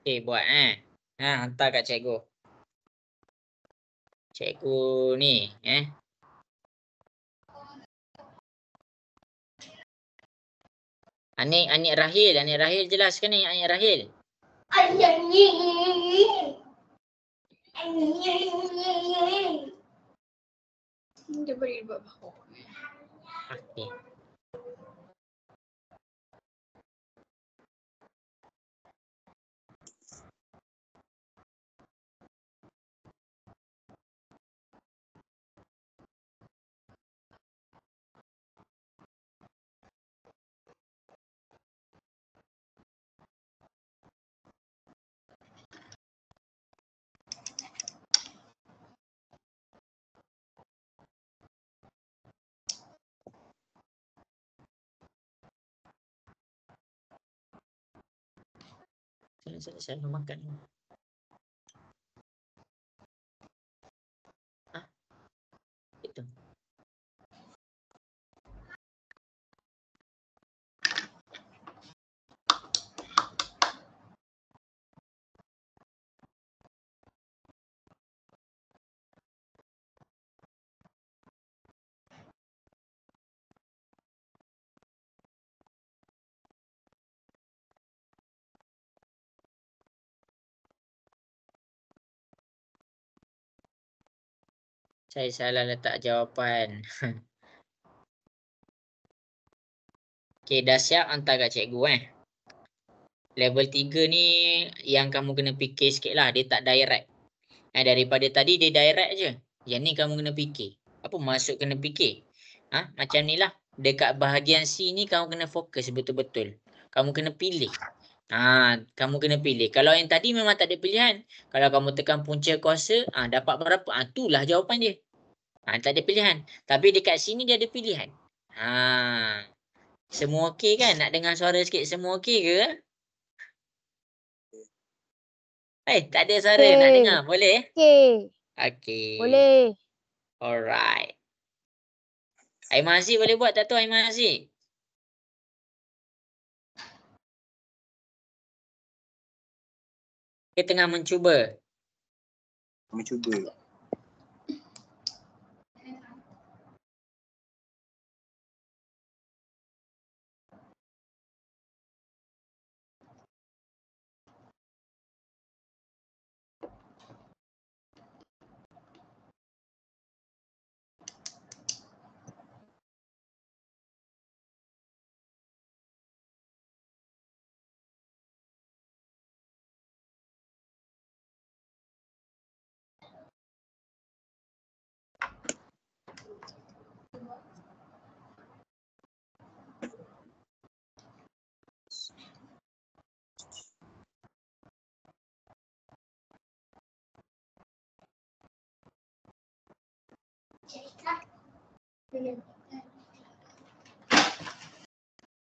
Okey, buat hantar kat cikgu. Cikgu ni, Anik Rahil jelaskan ni, Anik Rahil. Dia boleh buat bahu. Okey. Saya makan. Itu. Saya salah letak jawapan. Okey, dah siap hantar kat cikgu Level 3 ni yang kamu kena fikir sikit lah. Dia tak direct. Daripada tadi dia direct je. Yang ni kamu kena fikir. Apa maksud kena fikir? Macam ni lah. Dekat bahagian C ni kamu kena fokus betul-betul. Kamu kena pilih. Kamu kena pilih. Kalau yang tadi memang tak ada pilihan. Kalau kamu tekan punca kuasa, dapat berapa? Itulah jawapan dia. Tak ada pilihan. Tapi dekat sini dia ada pilihan. Semua okey kan? Nak dengar suara sikit. Semua okey ke? Tak ada suara. Nak dengar? Boleh? Okey. Okey. Boleh. Alright. Aiman Aziz boleh buat tak tu Aiman Aziz? Kita tengah mencuba. Kami cuba.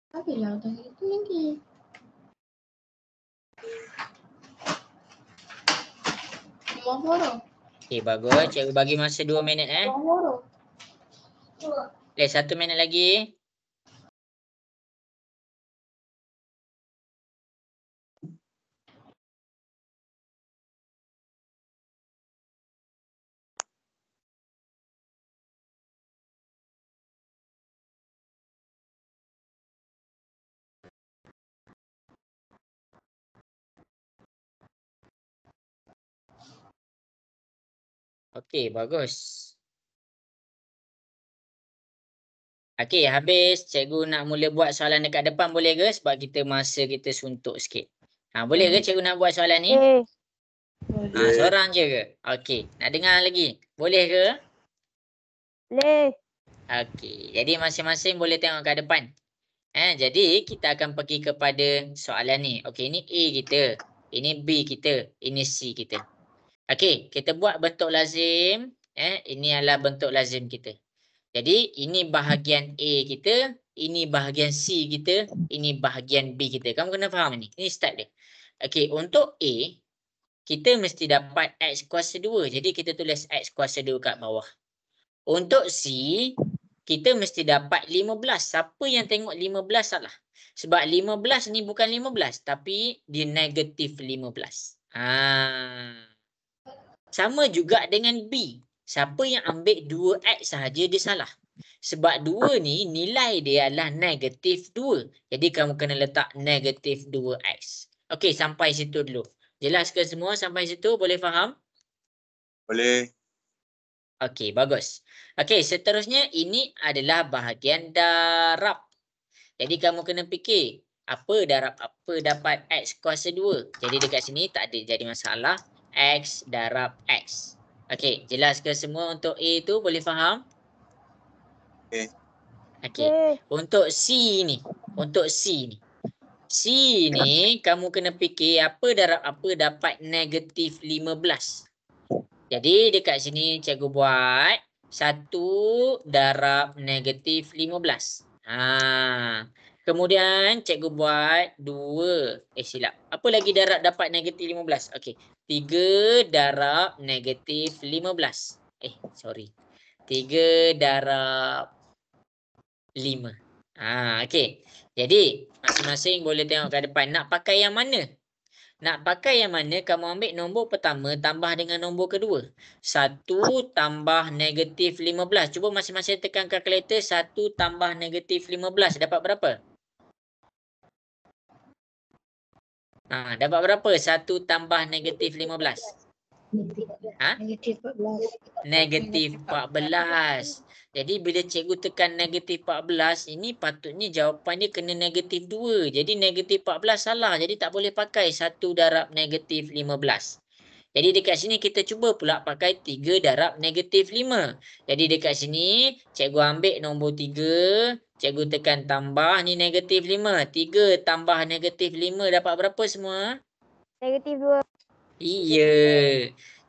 Kau bilang tadi itu lagi. Lima huruf. Okey, bagus. Cikgu bagi masa 2 minit Lima huruf. Boleh 1 minit lagi. Okey, bagus. Okey, habis. Cikgu nak mula buat soalan dekat depan boleh ke? Sebab kita masa kita suntuk sikit. Boleh ke cikgu nak buat soalan ni? Boleh. Boleh. Seorang je ke? Okey, nak dengar lagi? Boleh ke? Boleh. Okey, jadi masing-masing boleh tengok kat depan. Jadi kita akan pergi kepada soalan ni. Okey, ini A kita. Ini B kita. Ini C kita. Okey, kita buat bentuk lazim. Ini adalah bentuk lazim kita. Jadi ini bahagian A kita, ini bahagian C kita, ini bahagian B kita. Kamu kena faham ni. Ini start dia. Okey, untuk A kita mesti dapat X kuasa 2. Jadi kita tulis X kuasa 2 kat bawah. Untuk C kita mesti dapat 15. Siapa yang tengok 15 salah? Sebab 15 ni bukan 15 tapi dia negatif 15. Sama juga dengan B. Siapa yang ambil 2X sahaja dia salah. Sebab 2 ni nilai dia adalah negatif 2. Jadi kamu kena letak negatif 2X. Okey, sampai situ dulu. Jelas ke semua sampai situ? Boleh faham? Boleh. Okey, bagus. Okey, seterusnya ini adalah bahagian darab. Jadi kamu kena fikir. Apa darab apa dapat X kuasa 2? Jadi dekat sini tak ada jadi masalah. X darab X. Okey, jelas ke semua untuk A tu boleh faham? Okey. Okey. Untuk C ni. Untuk C ni. C ni kamu kena fikir apa darab apa dapat negatif 15. Jadi dekat sini cikgu buat 1 darab negatif 15. Kemudian cikgu buat 2. Silap. Apa lagi darab dapat negatif 15? Okey. 3 darab negatif 15. Sorry. 3 darab 5. Okey. Jadi masing-masing boleh tengok ke depan. Nak pakai yang mana? Nak pakai yang mana? Kamu ambil nombor pertama tambah dengan nombor kedua. 1 tambah negatif 15. Cuba masing-masing tekan kalkulator. 1 tambah negatif 15. Dapat berapa? Dapat berapa? 1 tambah negatif 15. Negatif 14. Negatif 14. Jadi bila cikgu tekan negatif 14, ini patutnya jawapan dia kena negatif 2. Jadi negatif 14 salah. Jadi tak boleh pakai 1 darab negatif 15. Jadi dekat sini kita cuba pula pakai 3 darab negatif 5. Jadi dekat sini cikgu ambil nombor 3. Cikgu tekan tambah ni negatif 5. 3 tambah negatif 5 dapat berapa semua? Negatif 2. Iya.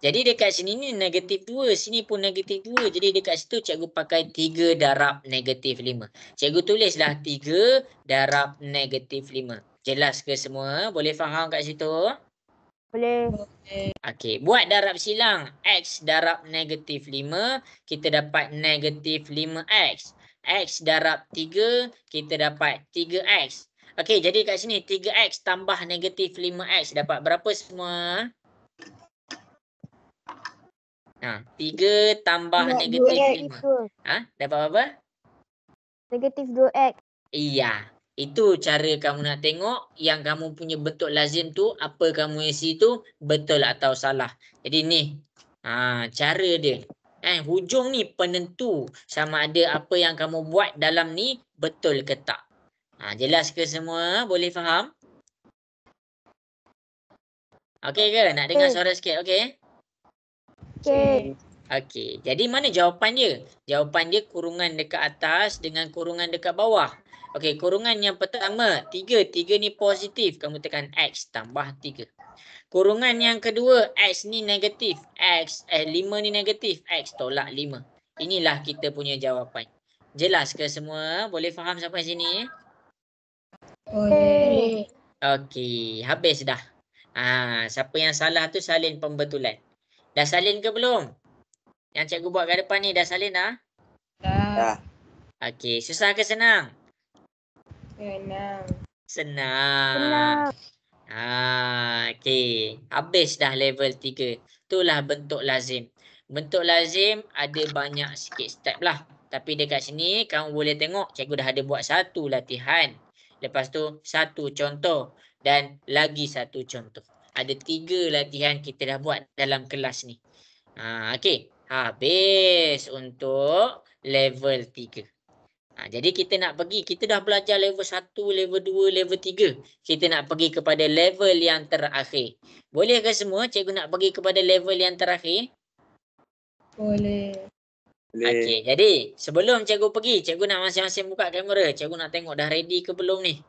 Jadi dekat sini ni negatif 2. Sini pun negatif 2. Jadi dekat situ cikgu pakai 3 darab negatif 5. Cikgu tulislah 3 darab negatif 5. Jelas ke semua? Boleh faham kat situ? Boleh. Okey, buat darab silang. X darab negatif 5, kita dapat negatif 5X. X darab 3, kita dapat 3X. Okey, jadi kat sini 3X tambah negatif 5X dapat berapa semua? 3 tambah Nak negatif 2x 5. tu. Dapat apa? Negatif 2x. Iya. Itu cara kamu nak tengok yang kamu punya bentuk lazim tu, apa kamu isi tu betul atau salah. Jadi ni cara dia. Hujung ni penentu sama ada apa yang kamu buat dalam ni betul ke tak. Jelas ke semua? Boleh faham? Okey ke? Nak dengar suara sikit? Okey? Okey. Okey. Jadi mana jawapan dia? Jawapan dia kurungan dekat atas dengan kurungan dekat bawah. Okey, kurungan yang pertama 3. 3 ni positif. Kamu tekan X tambah 3. Kurungan yang kedua, X ni negatif. 5 ni negatif. X tolak 5. Inilah kita punya jawapan. Jelas ke semua? Boleh faham sampai sini? Boleh. Okey, habis dah. Siapa yang salah tu salin pembetulan. Dah salin ke belum? Yang cikgu buat kat depan ni dah salin dah? Dah. Okey, susah ke senang? Senang. Okey. Habis dah level 3. Itulah bentuk lazim. Bentuk lazim ada banyak sikit step lah. Tapi dekat sini kamu boleh tengok cikgu dah ada buat satu latihan. Lepas tu satu contoh. Dan lagi satu contoh. Ada 3 latihan kita dah buat dalam kelas ni. Okey. Habis untuk level 3. Jadi kita nak pergi, kita dah belajar level 1, level 2, level 3. Kita nak pergi kepada level yang terakhir. Boleh ke semua cikgu nak pergi kepada level yang terakhir? Boleh. Okey, jadi sebelum cikgu pergi, cikgu nak masing-masing buka kamera. Cikgu nak tengok dah ready ke belum ni.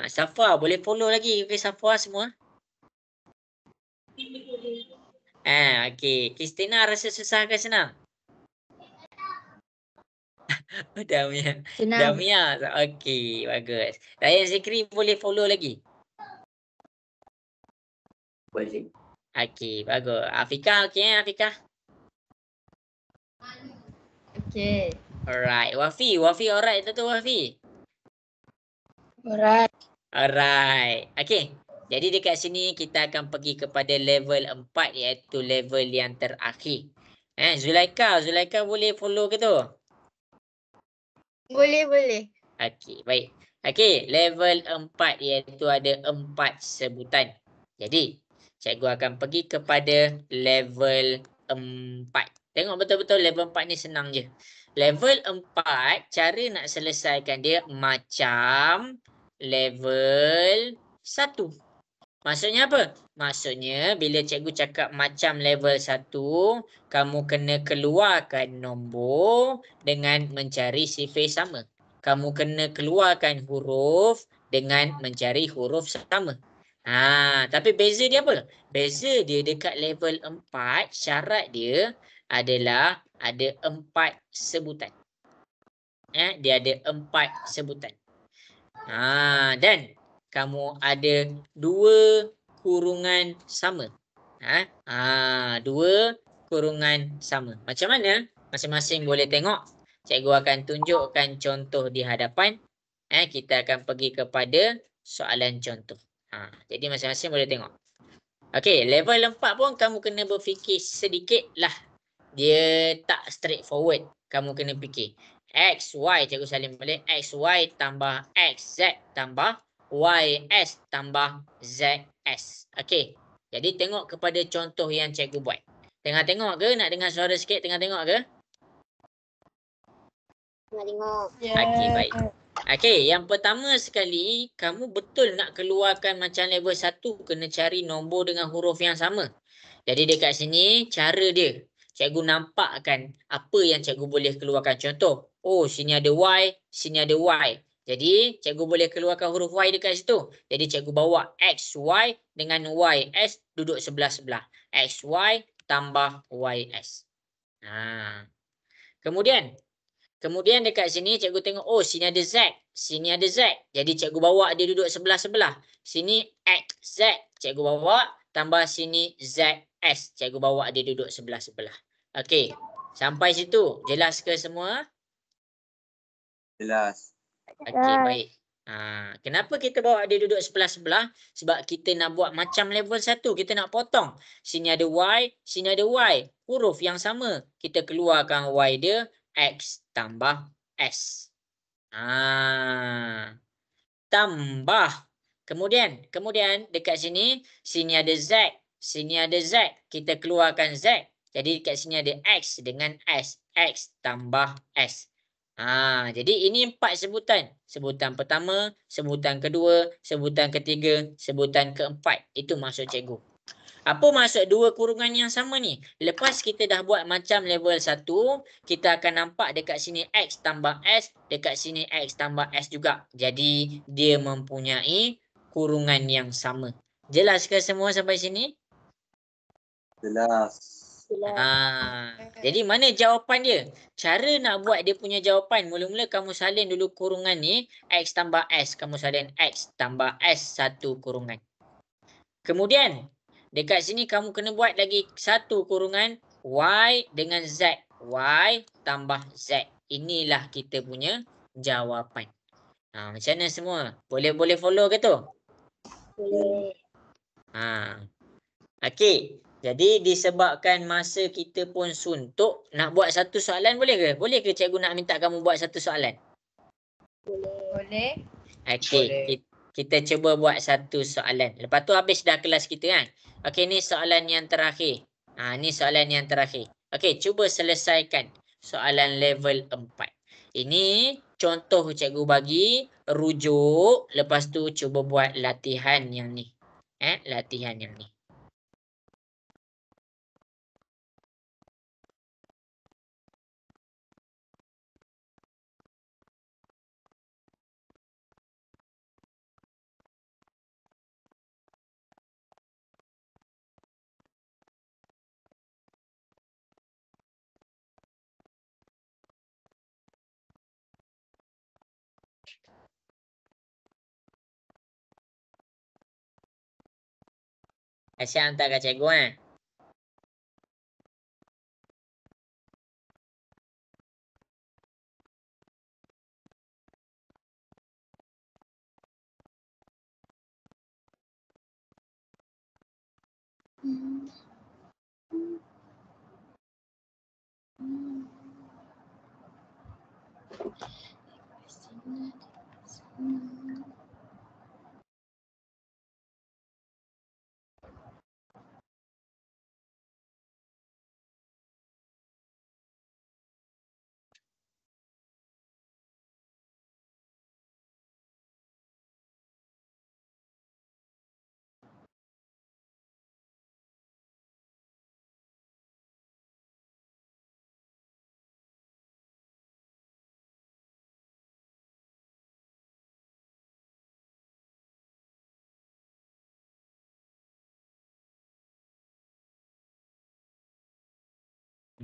Safa boleh follow lagi ke Safa semua? Okey. Kristina rasa susah ke senang? Damia. Senang. Damia. Okey, bagus. Ryan Zikri boleh follow lagi? Boleh. Okey, bagus. Afika okey Afika? Okey. Alright. Wafi alright tu Wafi? Alright. Alright. Okey. Jadi dekat sini kita akan pergi kepada level 4 iaitu level yang terakhir. Zulaika boleh follow ke tu? Boleh. Okey, baik. Okey, level 4 iaitu ada 4 sebutan. Jadi, cikgu akan pergi kepada level 4. Tengok betul-betul level 4 ni senang je. Level 4, cara nak selesaikan dia macam level 1. Maksudnya apa? Maksudnya bila cikgu cakap macam level 1, kamu kena keluarkan nombor dengan mencari sifir sama. Kamu kena keluarkan huruf dengan mencari huruf sama. Tapi beza dia apa? Beza dia dekat level 4, syarat dia adalah ada 4 sebutan. Dia ada 4 sebutan. Dan kamu ada 2 kurungan sama. 2 kurungan sama. Macam mana? Masing-masing boleh tengok. Cikgu akan tunjukkan contoh di hadapan. Kita akan pergi kepada soalan contoh. Jadi masing-masing boleh tengok. Okey, level 4 pun kamu kena berfikir sedikit lah. Dia tak straightforward. Kamu kena fikir. X, Y, cikgu salin balik. X, Y tambah X, Z tambah Y, S tambah Z, S. Okey. Jadi tengok kepada contoh yang cikgu buat. Tengah tengok ke? Nak dengar suara sikit? Tengah tengok ke? Nak tengok. Okey, baik. Okey, yang pertama sekali, kamu betul nak keluarkan macam level 1, kena cari nombor dengan huruf yang sama. Jadi dekat sini, cara dia. Cikgu nampakkan apa yang cikgu boleh keluarkan. Contoh, sini ada Y, sini ada Y. Jadi, cikgu boleh keluarkan huruf Y dekat situ. Jadi, cikgu bawa X, Y dengan Y, S duduk sebelah-sebelah. X, Y tambah Y, S. Kemudian, Kemudian dekat sini cikgu tengok, oh sini ada Z. Sini ada Z. Jadi cikgu bawa dia duduk sebelah-sebelah. Sini X, Z. Cikgu bawa tambah sini ZS. Cikgu bawa dia duduk sebelah-sebelah. Okey. Sampai situ. Jelas ke semua? Jelas. Okey, baik. Kenapa kita bawa dia duduk sebelah-sebelah? Sebab kita nak buat macam level 1. Kita nak potong. Sini ada Y, sini ada Y. Huruf yang sama. Kita keluarkan Y dia. X tambah S. Tambah. Kemudian dekat sini ada Z. Sini ada Z. Kita keluarkan Z. Jadi dekat sini ada X dengan S. X tambah S. Jadi ini 4 sebutan. Sebutan pertama, sebutan kedua, sebutan ketiga, sebutan keempat. Itu maksud cikgu. Apa maksud dua kurungan yang sama ni? Lepas kita dah buat macam level 1, kita akan nampak dekat sini X tambah S, dekat sini X tambah S juga. Jadi dia mempunyai kurungan yang sama. Jelas ke semua sampai sini? Jelas. Jadi mana jawapan dia? Cara nak buat dia punya jawapan, mula-mula kamu salin dulu kurungan ni, X tambah S. Kamu salin X tambah S, satu kurungan. Kemudian dekat sini kamu kena buat lagi satu kurungan Y dengan Z. Y tambah Z. Inilah kita punya jawapan. Macam mana semua? Boleh follow ke tu? Boleh. Okey. Jadi disebabkan masa kita pun suntuk, nak buat satu soalan boleh ke? Boleh ke cikgu nak minta kamu buat satu soalan? Boleh. Okey. Kita cuba buat satu soalan. Lepas tu habis dah kelas kita kan? Okey, ni soalan yang terakhir. Ni soalan yang terakhir. Okey, cuba selesaikan soalan level 4. Ini contoh cikgu bagi, rujuk. Lepas tu cuba buat latihan yang ni. Latihan yang ni. Asyik hantar kat cikgu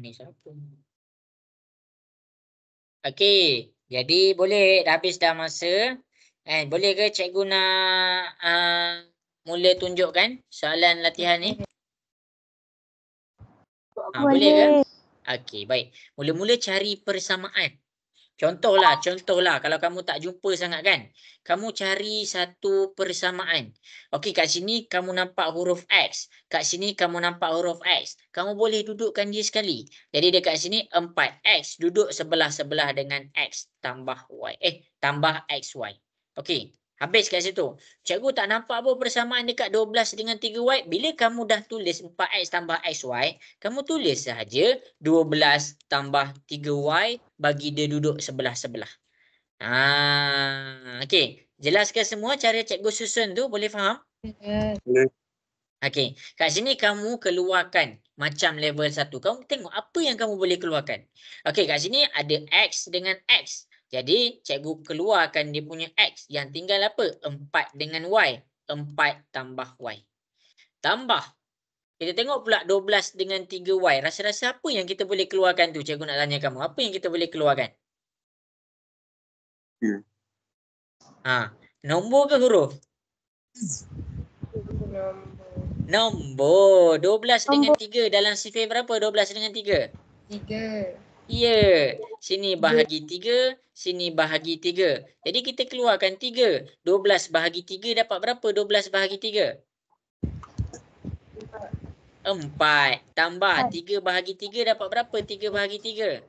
Ni siapa? Okey, jadi boleh dah habis dah masa. Boleh ke cikgu nak mula tunjukkan soalan latihan ni? Boleh ke? Okey, baik. Mula-mula cari persamaan. Contohlah kalau kamu tak jumpa sangat kan. Kamu cari satu persamaan. Okey, kat sini kamu nampak huruf X. Kat sini kamu nampak huruf X. Kamu boleh dudukkan dia sekali. Jadi dekat sini 4X duduk sebelah-sebelah dengan X tambah Y. Tambah XY. Okey, habis kat situ. Cikgu tak nampak apa persamaan dekat 12 dengan 3Y. Bila kamu dah tulis 4X tambah XY, kamu tulis sahaja 12 tambah 3Y bagi dia duduk sebelah-sebelah. Okey. Jelas ke semua cara cikgu susun tu? Boleh faham? Boleh. Okey. Kat sini kamu keluarkan macam level 1. Kamu tengok apa yang kamu boleh keluarkan. Okey, kat sini ada X dengan X. Jadi, cikgu keluarkan dia punya X. Yang tinggal apa? 4 dengan Y. 4 tambah Y. Tambah. Kita tengok pula 12 dengan 3Y. Rasa-rasa apa yang kita boleh keluarkan tu? Cikgu nak tanya kamu. Apa yang kita boleh keluarkan? Nombor ke huruf? Nombor. 12 dengan 3 dalam sifir berapa 12 dengan 3? 3. Ya. Sini bahagi 3, sini bahagi 3. Jadi kita keluarkan 3. 12 bahagi 3 dapat berapa 12 bahagi 3? 4. Tambah 3 bahagi 3 dapat berapa 3 bahagi 3?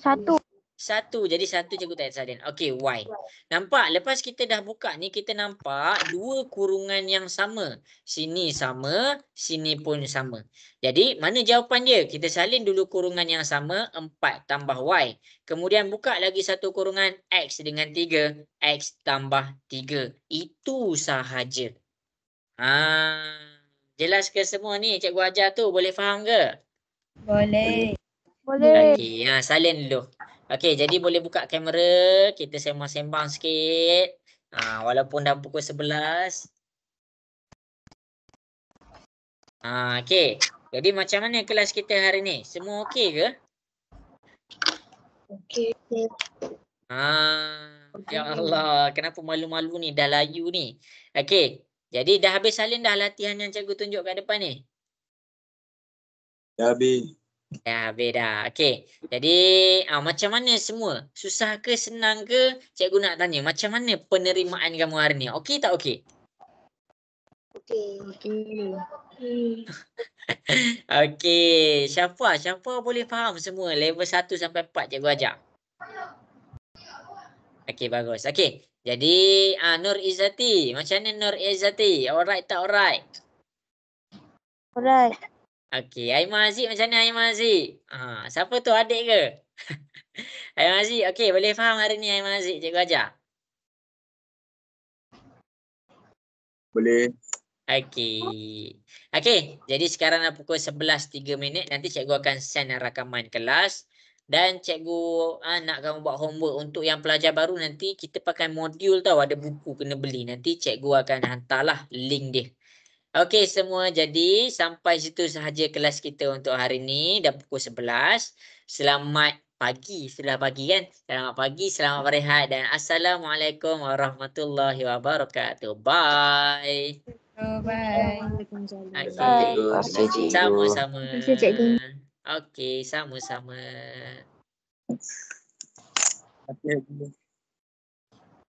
1. 1. Jadi 1 cikgu tak salin. Okey, Y. Nampak? Lepas kita dah buka ni, kita nampak dua kurungan yang sama. Sini sama, sini pun sama. Jadi, mana jawapan dia? Kita salin dulu kurungan yang sama, 4 tambah Y. Kemudian buka lagi satu kurungan, X dengan 3. X tambah 3. Itu sahaja. Jelas ke semua ni? Cikgu ajar tu. Boleh faham ke? Boleh. Boleh. Okey, salin dulu. Okey, jadi boleh buka kamera, kita sembang-sembang sikit. Walaupun dah pukul 11. Okey. Jadi macam mana kelas kita hari ni? Semua okey ke? Okey. Ya Allah, kenapa malu-malu ni? Dah layu ni. Okey. Jadi dah habis salin dah latihan yang cikgu tunjuk kat depan ni? Dah habis. Dah habis dah. Okey. Jadi macam mana semua? Susah ke senang ke? Cikgu nak tanya. Macam mana penerimaan kamu hari ni? Okey tak okey? Okey. Okey. Syafa boleh faham semua. Level 1 sampai 4 cikgu ajar. Okey, bagus. Okey. Jadi Nur Izzati. Macam mana Nur Izzati? Alright tak alright? Alright. Okey. Aimah Aziz macam mana Aimah Aziz? Siapa tu, adik ke? Aimah Aziz. Okey, boleh faham hari ni Aimah Aziz cikgu ajar? Boleh. Okey. Okey, jadi sekarang dah pukul 11.03. Nanti cikgu akan send rakaman kelas. Dan cikgu nak kamu buat homework. Untuk yang pelajar baru nanti kita pakai modul tau. Ada buku kena beli. Nanti cikgu akan hantarlah link dia. Okey semua, jadi sampai situ sahaja kelas kita untuk hari ni. Dah pukul 11. Selamat pagi. Sudah pagi kan? Selamat pagi, selamat berehat. Dan Assalamualaikum warahmatullahi wabarakatuh. Bye. Bye. Okey. Sama-sama. Terima kasih, cikgu. Okey, sama-sama. Okey.